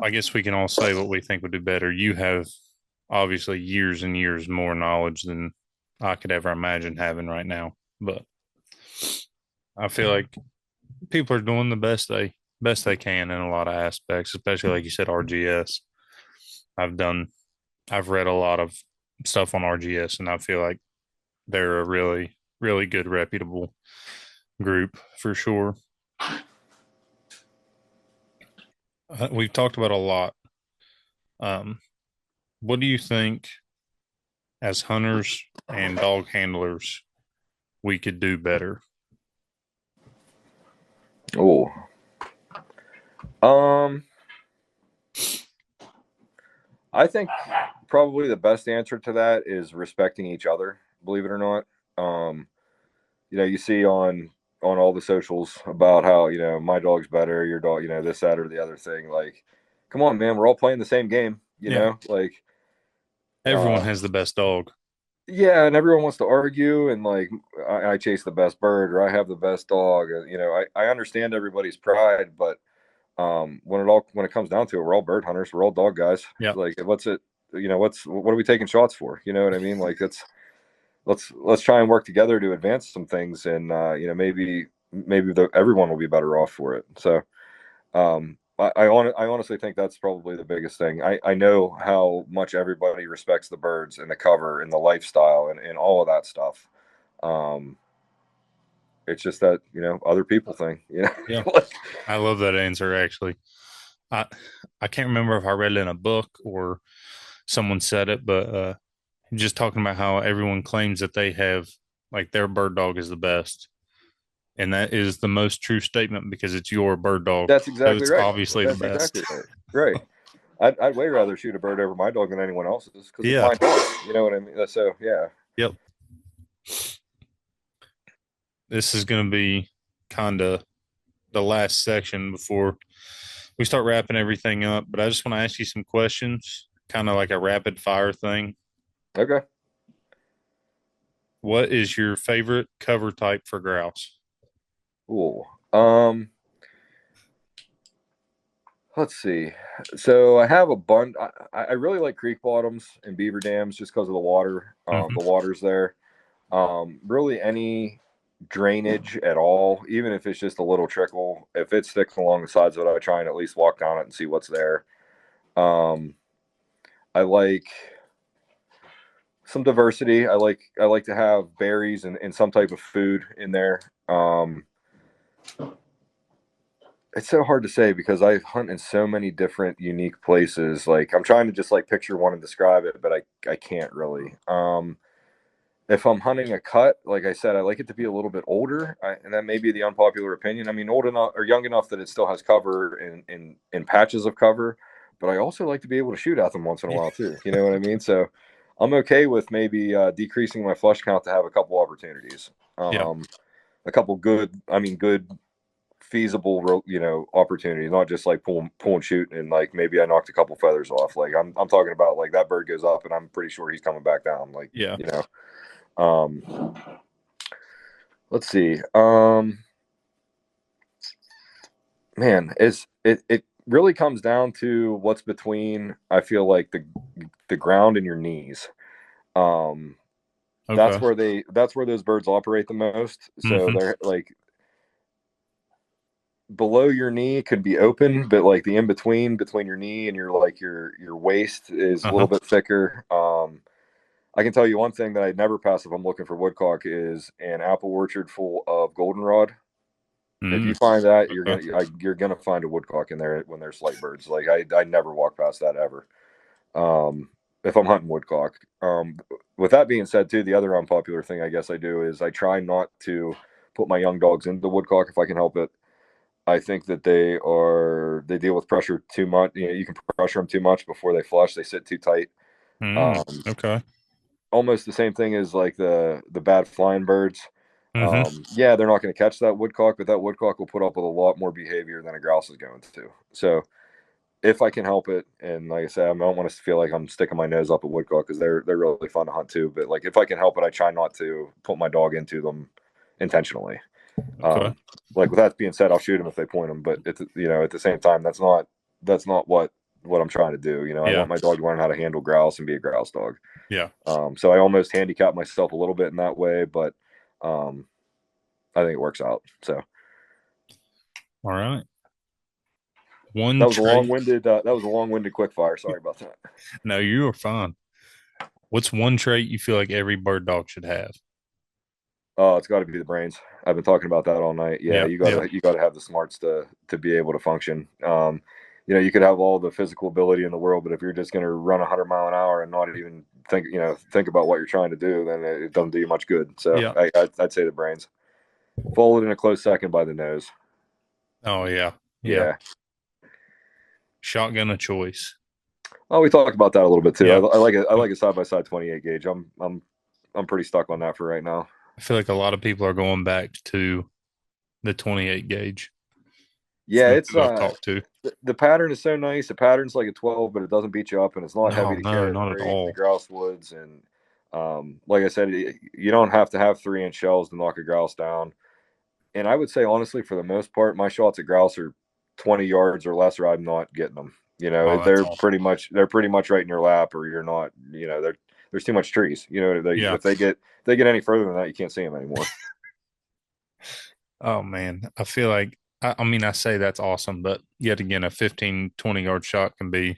I guess we can all say what we think would do better. You have obviously years and years more knowledge than I could ever imagine having right now, but I feel like people are doing the best they can in a lot of aspects, especially like you said, RGS. I've done I've read a lot of stuff on RGS, and I feel like they're a really, really good, reputable group for sure. We've talked about a lot. Um, what do you think, as hunters and dog handlers, we could do better? Oh, um, I think probably the best answer to that is respecting each other. Believe it or not, um, you see on all the socials about how my dog's better, your dog, this, that, or the other thing. Like, come on, man, we're all playing the same game. Yeah, Like, everyone uh, has the best dog. yeah, and everyone wants to argue and like I chase the best bird or I have the best dog. I understand everybody's pride, but when it comes down to it, we're all bird hunters, we're all dog guys. Yeah, Like, what's it? What are we taking shots for? You know what I mean? Like, let's try and work together to advance some things, and maybe everyone will be better off for it. So I honestly think that's probably the biggest thing. I know how much everybody respects the birds and the cover and the lifestyle and all of that stuff. Um, it's just that other people thing. yeah. Like, I love that answer actually. I I can't remember if I read it in a book or someone said it, but just talking about how everyone claims that they have like their bird dog is the best. And that is the most true statement because it's your bird dog. that's So exactly it's right. obviously the That's best. exactly right. Right. I'd way rather shoot a bird over my dog than anyone else's because it's Yeah. my dog. You know what I mean? So yeah. Yep. This is going to be kind of the last section before we start wrapping everything up. But I just want to ask you some questions, kind of like a rapid fire thing. Okay. What is your favorite cover type for grouse? Cool. Let's see. So I have a bunch. I really like creek bottoms and beaver dams just because of the water. Mm-hmm. The water's there. Really any drainage at all, even if it's just a little trickle. If it sticks along the sides of it, I try and at least walk down it and see what's there. Um, I like some diversity. I like to have berries and some type of food in there. It's so hard to say because I hunt in so many different unique places. Like, I'm trying to just like picture one and describe it, but I can't really. If I'm hunting a cut, like I said, I like it to be a little bit older, and that may be the unpopular opinion. I mean, old enough or young enough that it still has cover in patches of cover, but I also like to be able to shoot at them once in a Yeah. while too. You know what I mean? So I'm okay with maybe decreasing my flush count to have a couple opportunities. Yeah. Um, a couple good, I mean, good feasible, opportunities, not just like pull and shoot, and like maybe I knocked a couple feathers off. Like I'm talking about like that bird goes up and I'm pretty sure he's coming back down. Like, Yeah. um, let's see. Man, it really comes down to what's between, I feel like, the ground and your knees. Um, Okay. that's where those birds operate the most. So Hmm. they're like below your knee could be open, but like the in between your knee and your waist is a little Uh-huh. bit thicker. I can tell you one thing that I'd never pass if I'm looking for woodcock is an apple orchard full of goldenrod. If you Mm. find that, Okay. you're gonna find a woodcock in there when there's light birds. Like I never walk past that ever. If I'm hunting woodcock. With that being said, too, the other unpopular thing I guess I do is I try not to put my young dogs into woodcock if I can help it. I think that they deal with pressure too much. You can pressure them too much before they flush. They sit too tight. Mm. Um, Okay. Almost the same thing as like the bad flying birds. Hmm. Yeah, they're not going to catch that woodcock, but that woodcock will put up with a lot more behavior than a grouse is going to. So if I can help it, and like I said, I don't want to feel like I'm sticking my nose up at woodcock because they're really fun to hunt too. But like if I can help it, I try not to put my dog into them intentionally. Okay. Um, like with that being said, I'll shoot them if they point them, but it's at the same time, that's not what I'm trying to do. I Yeah. want my dog to learn how to handle grouse and be a grouse dog. Yeah. So I almost handicap myself a little bit in that way, but um, I think it works out. So All right. One trait. that was a long-winded quick fire. Sorry about that. No, you are fine. What's one trait you feel like every bird dog should have? Oh, it's got to be the brains. I've been talking about that all night. Yeah, Yeah. Yeah. you gotta have the smarts to be able to function. You could have all the physical ability in the world, but if you're just going to run 100 mile an hour and not even think about what you're trying to do, then it doesn't do you much good. So Yeah. I'd say the brains, followed in a close second by the nose. Oh, yeah. Yeah. Yeah. Shotgun of choice. Oh, we talked about that a little bit too. Yeah. I like it. I Yeah. like a side by side 28 gauge. I'm pretty stuck on that for right now. I feel like a lot of people are going back to the 28 gauge Yeah, from it's who I've talked to. the pattern is so nice. The pattern's like a 12, but it doesn't beat you up, and it's not heavy No, to no, carry not at in the all. grouse woods. And like I said, you don't have to have 3-inch shells to knock a grouse down. And I would say honestly, for the most part, my shots at grouse are 20 yards or less, or I'm not getting them. Oh, that's awesome. They're pretty much right in your lap, or you're not. There's too much trees. Yeah. If they get any further than that, you can't see them anymore. Oh, man. I feel like, I mean, I say that's awesome, but yet again, a 15, 20 yard shot can be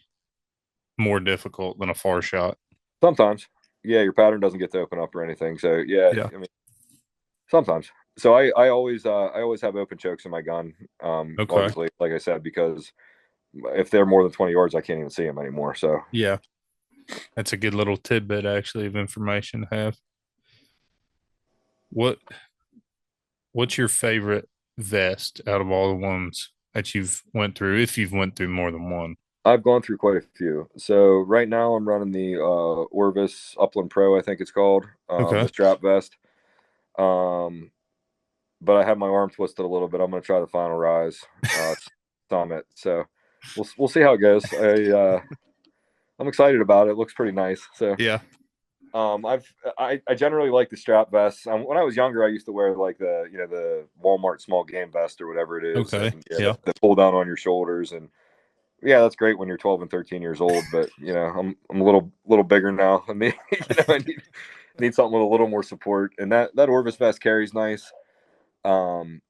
more difficult than a far shot. Sometimes, yeah, your pattern doesn't get to open up or anything. So yeah, Yeah. I mean, sometimes. So I always have open chokes in my gun. Okay. Obviously, like I said, because if they're more than 20 yards, I can't even see them anymore. So Yeah. That's a good little tidbit, actually, of information to have. What What's your favorite vest out of all the ones that you've went through, if you've went through more than one? I've gone through quite a few. So right now I'm running the Orvis Upland Pro, I think it's called, the Okay. strap vest. Um, but I have my arm twisted a little bit. I'm going to try the Final Rise Summit. So we'll see how it goes. I'm excited about it. It looks pretty nice. So Yeah. I generally like the strap vests. When I was younger, I used to wear like the Walmart small game vest or whatever it is, Okay. and yeah, Yeah. the pull down on your shoulders. And yeah, that's great when you're 12 and 13 years old. But I'm a little bigger now. I mean, I need something with a little more support. And that Orvis vest carries nice. Um,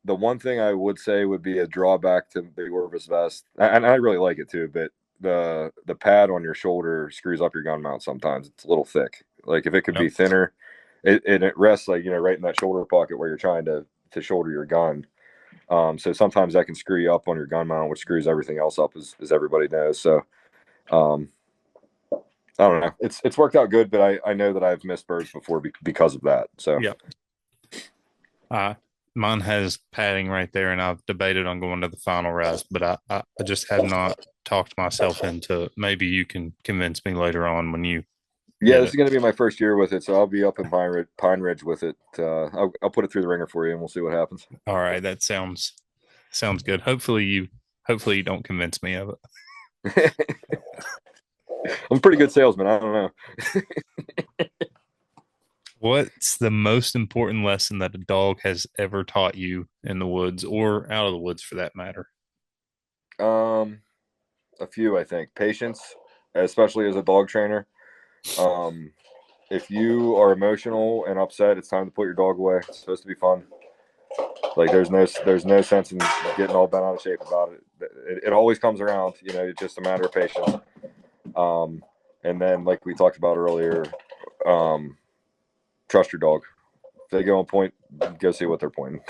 the one thing I would say would be a drawback to the Orvis vest, and I really like it too, but the pad on your shoulder screws up your gun mount sometimes. It's a little thick. Like if it could Yep. be thinner, it rests like right in that shoulder pocket where you're trying to shoulder your gun. So sometimes that can screw you up on your gun mount, which screws everything else up, as everybody knows. So um, I don't know. It's worked out good, but I know that I've missed birds before because of that. So Yeah. Uh, Mine has padding right there, and I've debated on going to the final rise, but I just have not talked myself into it. Maybe you can convince me later on when you Yeah, this is going to be my first year with it, so I'll be up in Pine Ridge with it. I'll put it through the ringer for you, and we'll see what happens. All right, that sounds good. Hopefully you don't convince me of it. I'm a pretty good salesman. I don't know. What's the most important lesson that a dog has ever taught you in the woods or out of the woods for that matter? A few, I think. Patience, especially as a dog trainer. Um, if you are emotional and upset, it's time to put your dog away. It's supposed to be fun. Like there's no sense in getting all bent out of shape about it. It always comes around. It's just a matter of patience. And then, like we talked about earlier, trust your dog. If they go on point, go see what they're pointing.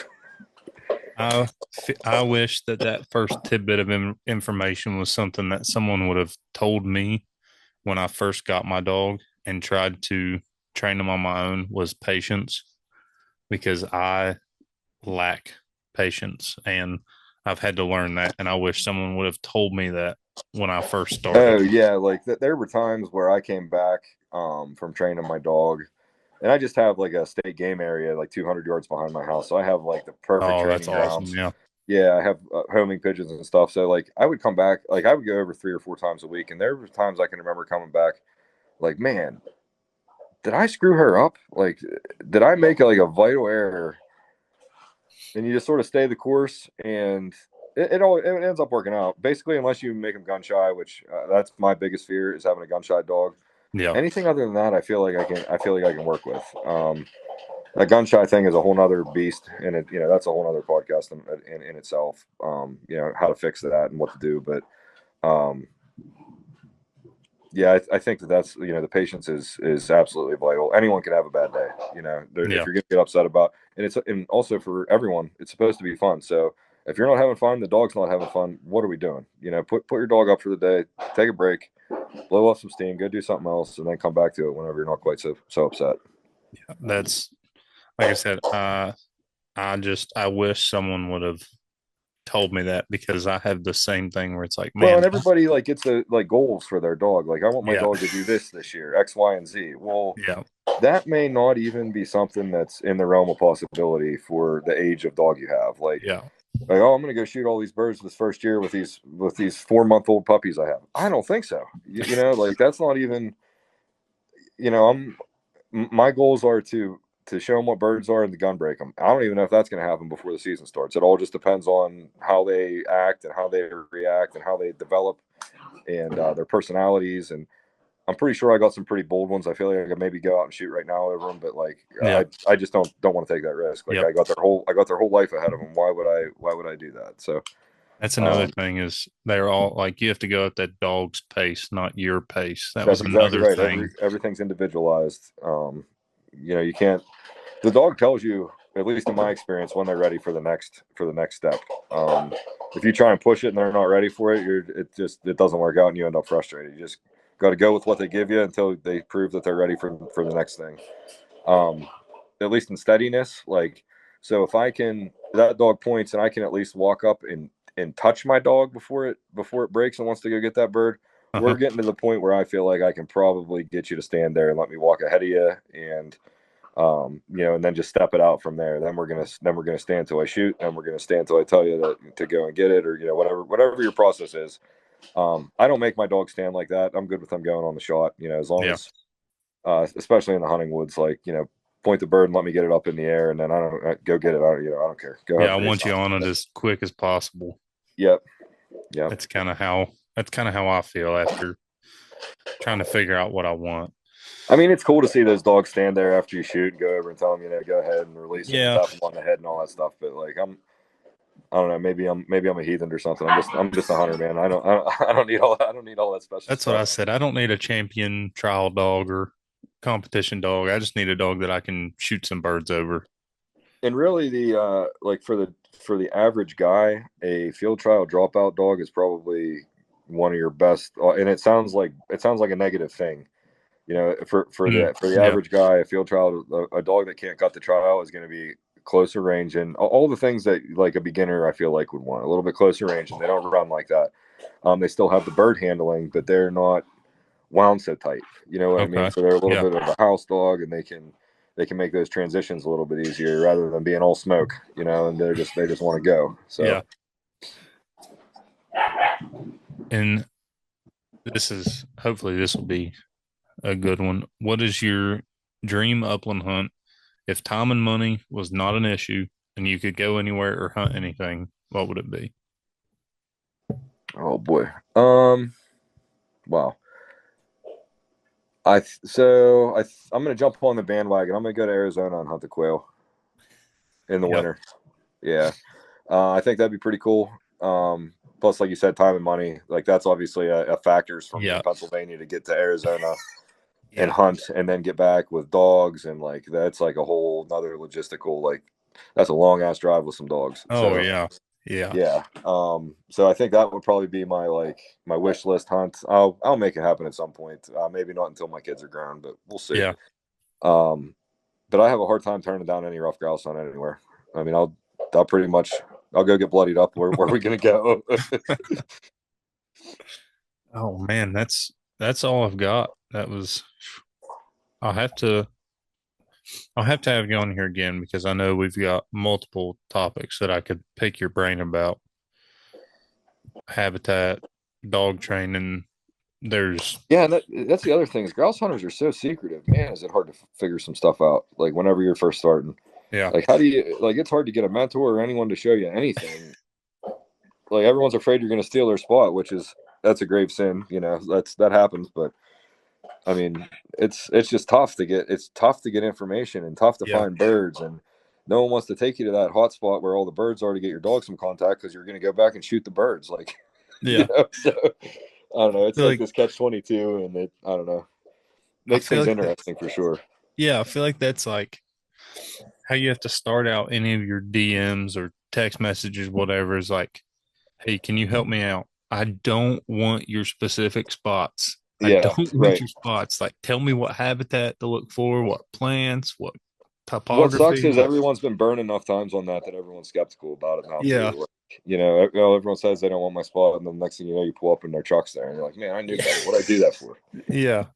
I wish that first tidbit of information was something that someone would have told me when I first got my dog and tried to train him on my own was patience, because I lack patience and I've had to learn that. And I wish someone would have told me that when I first Oh started. yeah, like there were times where I came back from training my dog, and I just have like a state game area like 200 yards behind my house, so I have like the perfect Oh, that's training awesome. grounds. Yeah. Yeah, I have homing pigeons and stuff. So like I would come back, like I would go over 3 or 4 times a week, and there were times I can remember coming back, like, man, did I screw her up? Like, did I make like a vital error? And you just sort of stay the course, and it ends up working out. Basically, unless you make them gun shy, which that's my biggest fear is having a gun shy dog. Yeah. Anything other than that, I feel like I can work with. That gun shy thing is a whole nother beast, and that's a whole nother podcast in itself. How to fix that and what to do, but yeah, I think that's the patience is absolutely vital. Anyone can have a bad day, if Yeah. you're gonna get upset about, and also for everyone, it's supposed to be fun. So if you're not having fun, the dog's not having fun. What are we doing? Put your dog up for the day, take a break, blow off some steam, go do something else, and then come back to it whenever you're not quite so upset. That's like I said, I wish someone would have told me that, because I have the same thing where it's like, Well, man, and everybody like gets the like goals for their dog. Like I want my yeah, dog to do this year, X, Y, and Z. Well, yeah, that may not even be something that's in the realm of possibility for the age of dog you have. yeah, Oh, I'm going to go shoot all these birds this first year with these 4-month-old puppies I have. I don't think so. Like that's not even. My goals are to show them what birds are and to gun break them. I don't even know if that's going to happen before the season starts. It all just depends on how they act and how they react and how they develop and their personalities. And I'm pretty sure I got some pretty bold ones. I feel like I could maybe go out and shoot right now over them, but like yeah, I just don't want to take that risk. Like yep. I got their whole life ahead of them. Why would I do that? So That's another um, thing, is they're all like, you have to go at that dog's pace, not your pace. That was that's exactly another right. thing. Everything's individualized. You can't. The dog tells you, at least in my experience, when they're ready for the next step. If you try and push it and they're not ready for it, it doesn't work out and you end up frustrated. You just got to go with what they give you until they prove that they're ready for the next thing. Um, at least in steadiness, like so, if I can that dog points and I can at least walk up and touch my dog before it breaks and wants to go get that bird. We're Uh-huh. getting to the point where I feel like I can probably get you to stand there and let me walk ahead of you and and then just step it out from there. Then we're gonna stand until I shoot, and we're gonna stand until I tell you to go and get it, or whatever your process is. I don't make my dog stand like that. I'm good with them going on the shot. As long Yeah. as, especially in the hunting woods, like point the bird and let me get it up in the air, and then I don't go get it. I don't care. Go have Yeah. a I great want you time. on it as quick as possible. Yep. Yep. That's kind of how I feel after trying to figure out what I want. I mean, it's cool to see those dogs stand there after you shoot and go over and tell them, go ahead and release them and Yeah. tap them on the head and all that stuff. But like, I don't know. Maybe I'm a heathen or something. I'm just a hunter, man. I don't need all that special That's what I stuff. said. I don't need a champion trial dog or competition dog. I just need a dog that I can shoot some birds over. And really, the like for the average guy, a field trial dropout dog is probably one of your best. And it sounds like a negative thing. For the Yeah. average guy, a field trial, a dog that can't cut the trial is going to be closer range and all the things that like a beginner I feel like would want a little bit closer range, and they don't run like that. They still have the bird handling, but they're not wound so tight. You know what I mean? Okay. So they're a little Yeah. bit of a house dog, and they can make those transitions a little bit easier rather than being all smoke, you know, and they just want to go. So Yeah. And this is hopefully this will be a good one. What is your dream upland hunt if time and money was not an issue and you could go anywhere or hunt anything? What would it be? oh boy. Wow. I'm gonna jump on the bandwagon. I'm gonna go to Arizona and hunt the quail in the Yeah. winter. Yeah. I think that'd be pretty cool. Plus, like you said, time and money, like that's obviously a factors for me in Yeah. Pennsylvania to get to Arizona and Yeah. hunt and then get back with dogs. And like, that's like a whole nother logistical, like that's a long ass drive with some dogs. Oh So yeah. Yeah. yeah. So I think that would probably be my wish list hunt. I'll make it happen at some point. Maybe not until my kids are grown, but we'll see. Yeah. Um, but I have a hard time turning down any rough grouse hunt anywhere. I mean, I'll pretty much I'll go get bloodied up. Where are we gonna go? Oh man, that's all I've got. That was I'll have to I'll have to have you on here again because I know we've got multiple topics that I could pick your brain about. Habitat, dog training. There's Yeah, and that's the other thing is grouse hunters are so secretive. Man, is it hard to figure some stuff out? Like whenever you're first starting, yeah. like how do you like? It's hard to get a mentor or anyone to show you anything. Like everyone's afraid you're going to steal their spot, which is that's a grave sin. You know, that happens. But I mean, it's just tough to get. It's tough to get information and tough to Yeah. find birds, and no one wants to take you to that hot spot where all the birds are to get your dog some contact because you're going to go back and shoot the birds. Like, you Yeah. know, so I don't know. I It's feel like like this catch 22, and I don't know, I makes feel things like that interesting for sure. yeah, I feel like that's like how you have to start out any of your DMs or text messages, whatever, is like, hey, can you help me out? I don't want your specific spots. I Yeah, don't want right. your spots. Like, tell me what habitat to look for, what plants, what What sucks topography, is what. everyone's been burned enough times on that everyone's skeptical about it now Yeah, too. Like, you know, everyone says they don't want my spot, and then the next thing you know, you pull up in their trucks there, and you're like, man, I knew better. What I do that for? yeah,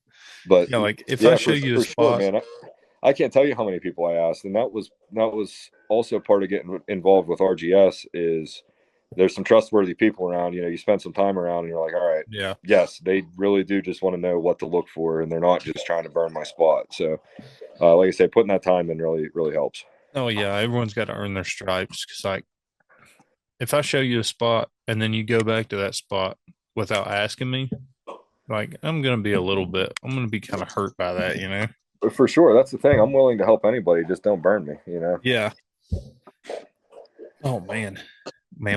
But yeah. Like, if I yeah, show you a for sure, spot, man. I can't tell you how many people I asked, and that was also part of getting involved with RGS. Is there's some trustworthy people around. You know, you spend some time around, and you're like, all right, yeah, yes, they really do just want to know what to look for, and they're not just trying to burn my spot. So, like I say, putting that time in really helps. oh yeah, everyone's got to earn their stripes. Because like, if I show you a spot and then you go back to that spot without asking me, like, I'm gonna be kind of hurt by that, you know? But for sure, that's the thing. I'm willing to help anybody. Just don't burn me. You know. Yeah. Oh man,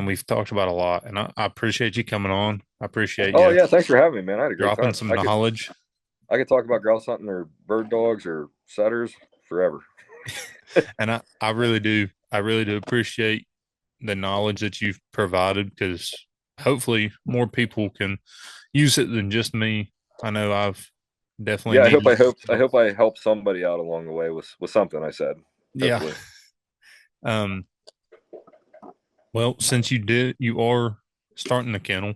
we've talked about a lot, and I appreciate you coming on. I appreciate Oh you yeah, thanks for having me, man. I had a great dropping time. some knowledge. I could talk about grouse hunting or bird dogs or setters forever. And I really do appreciate the knowledge that you've provided because hopefully more people can use it than just me. I know I've definitely Yeah, needed I help. hope I helped somebody out along the way with something I said. Yeah. Hopefully. Um, well, since you are starting the kennel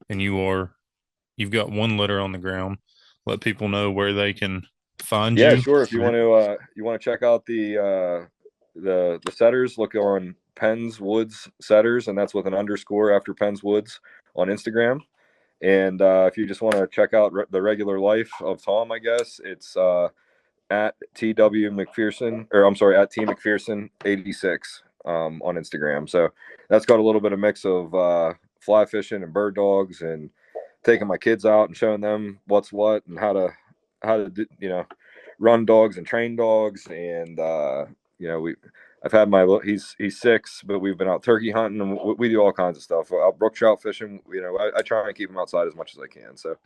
and you've got one litter on the ground, let people know where they can find Yeah, you. sure. If you want to check out the setters, look on Penn's Woods Setters, and that's with an underscore after Penn's Woods on Instagram. And if you just want to check out the regular life of Tom, I guess it's at TW McPherson, or I'm sorry, at T McPherson 86 on Instagram. So that's got a little bit of mix of fly fishing and bird dogs and taking my kids out and showing them what's what and how to run dogs and train dogs. And we I've had he's 6, but we've been out turkey hunting and we do all kinds of stuff. Out brook trout fishing. I try and keep them outside as much as I can. So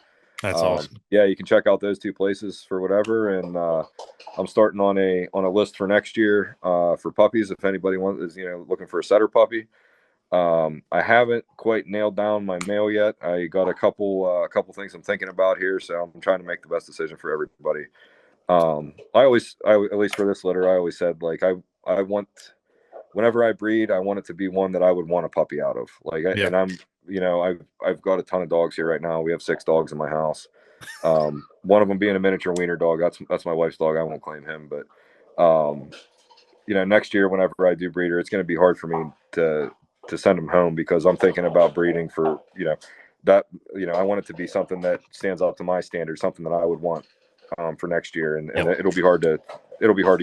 That's awesome. yeah, you can check out those 2 places for whatever. And I'm starting on a list for next year for puppies. If anybody is looking for a setter puppy, I haven't quite nailed down my mail yet. I got a couple things I'm thinking about here, so I'm trying to make the best decision for everybody. At least for this litter, I always said like I want whenever I breed, I want it to be one that I would want a puppy out of. Yeah. And I've got a ton of dogs here right now. We have 6 dogs in my house. One of them being a miniature wiener dog. That's my wife's dog. I won't claim him, but next year whenever I do breeder, it's going to be hard for me to send him home because I'm thinking about breeding for that I want it to be something that stands up to my standards, something that I would want for next year, and Yep. it'll be hard to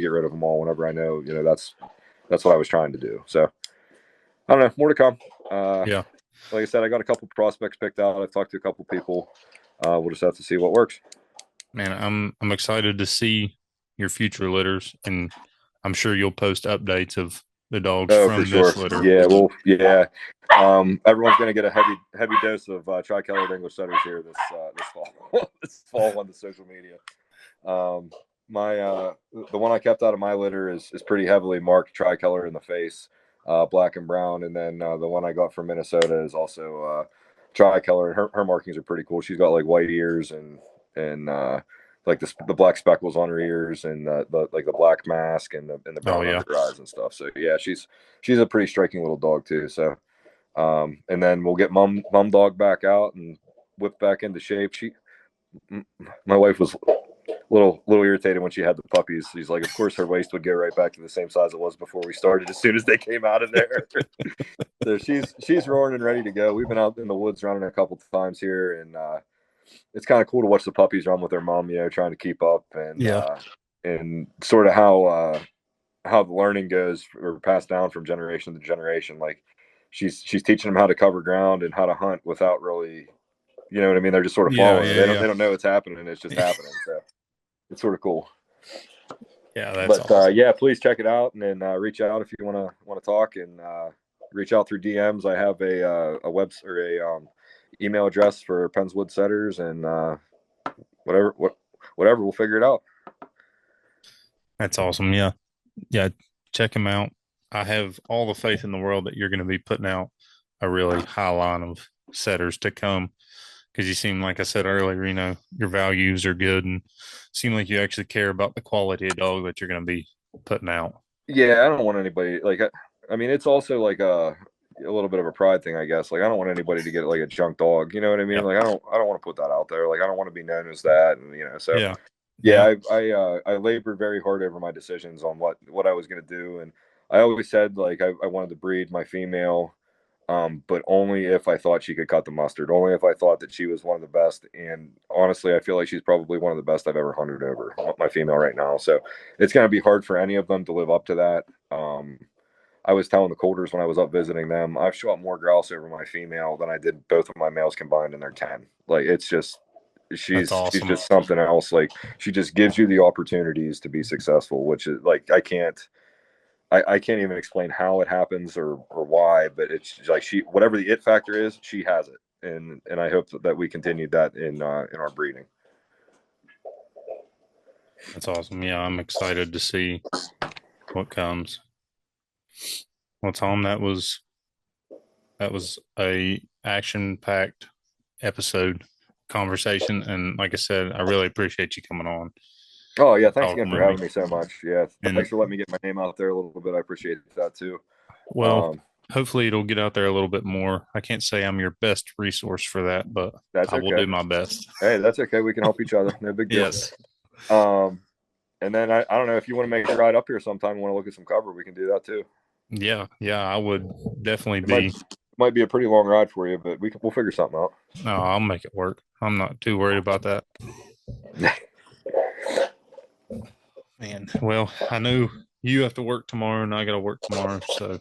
get rid of them all whenever I know that's what I was trying to do. So I don't know, more to come. Yeah. Like I said, I got a couple prospects picked out. I've talked to a couple people. We'll just have to see what works. Man, I'm excited to see your future litters, and I'm sure you'll post updates of the dogs Oh, for from sure. this litter. Yeah, well, yeah. Everyone's going to get a heavy dose of tri-colored English setters here this fall. This fall on the social media. My the one I kept out of my litter is pretty heavily marked tricolor in the face, black and brown, and then the one I got from Minnesota is also tricolor. Her markings are pretty cool. She's got like white ears and like the black speckles on her ears and the black mask and the Oh brown yeah. under her eyes and stuff. So yeah, she's a pretty striking little dog too. So and then we'll get mom dog back out and whip back into shape. My wife was little irritated when she had the puppies. She's like, of course her waist would go right back to the same size it was before we started as soon as they came out of there. So she's roaring and ready to go. We've been out in the woods running a couple times here, and it's kind of cool to watch the puppies run with their mom, trying to keep up Yeah. and sort of how the learning goes or passed down from generation to generation. Like she's teaching them how to cover ground and how to hunt without really, you know what I mean? They're just sort of Yeah. following it. Yeah. They don't know what's happening. It's just Yeah. happening. So it's sort of cool. Yeah. That's But awesome. yeah, please check it out and then reach out if you want to talk and reach out through DMs. I have a web or a email address for Pennswood setters and whatever whatever we'll figure it out. That's awesome. Yeah. Yeah. Check him out. I have all the faith in the world that you're going to be putting out a really high line of setters to come because you seem like I said earlier, your values are good and seem like you actually care about the quality of dog that you're going to be putting out. Yeah, I don't want anybody like. I mean, it's also like a little bit of a pride thing, I guess. Like, I don't want anybody to get like a junk dog. You know what I mean? Yep. Like, I don't want to put that out there. Like, I don't want to be known as that. And so Yeah. Yeah. yeah, I labored very hard over my decisions on what I was gonna do, and I always said like I wanted to breed my female, but only if I thought she could cut the mustard, only if I thought that she was one of the best. And honestly, I feel like she's probably one of the best I've ever hunted over, my female right now. So it's gonna be hard for any of them to live up to that. I was telling the Coulters when I was up visiting them, I've shot more grouse over my female than I did both of my males combined in their 10. Like it's just That's she's awesome. just something else. Like she just gives you the opportunities to be successful, which is like I can't even explain how it happens or why, but it's like she whatever the it factor is, she has it. And I hope that we continue that in our breeding. That's awesome. Yeah. I'm excited to see what comes. Well, Tom, that was a action packed episode conversation. And like I said, I really appreciate you coming on Oh yeah, thanks again talking for with me. having me so much. Yeah, And thanks for letting me get my name out there a little bit. I appreciate that too. well, Um, hopefully it'll get out there a little bit more. I can't say I'm your best resource for that, but that's I will okay. do my best. Hey, that's okay. We can help each other. No big deal. Yes. Um, and then I don't know if you want to make a ride up here sometime. Want to look at some cover? We can do that too. Yeah. Yeah. I would definitely It might be a pretty long ride for you, but we'll figure something out. no, I'll make it work. I'm not too worried about that. Man, well, I know you have to work tomorrow and I got to work tomorrow. So,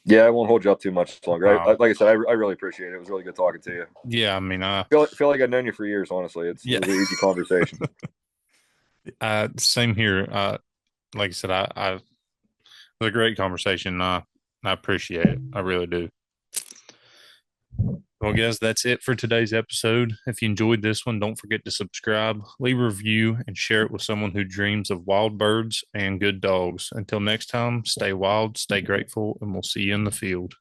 Yeah, I won't hold you up too much longer. uh, Like I said, I really appreciate it. It was really good talking to you. yeah, I mean, Feel like I've known you for years. Honestly, it yeah, was an easy conversation. same here. Like I said, it was a great conversation. I appreciate it. I really do. Well, guys, that's it for today's episode. If you enjoyed this one, don't forget to subscribe, leave a review, and share it with someone who dreams of wild birds and good dogs. Until next time, stay wild, stay grateful, and we'll see you in the field.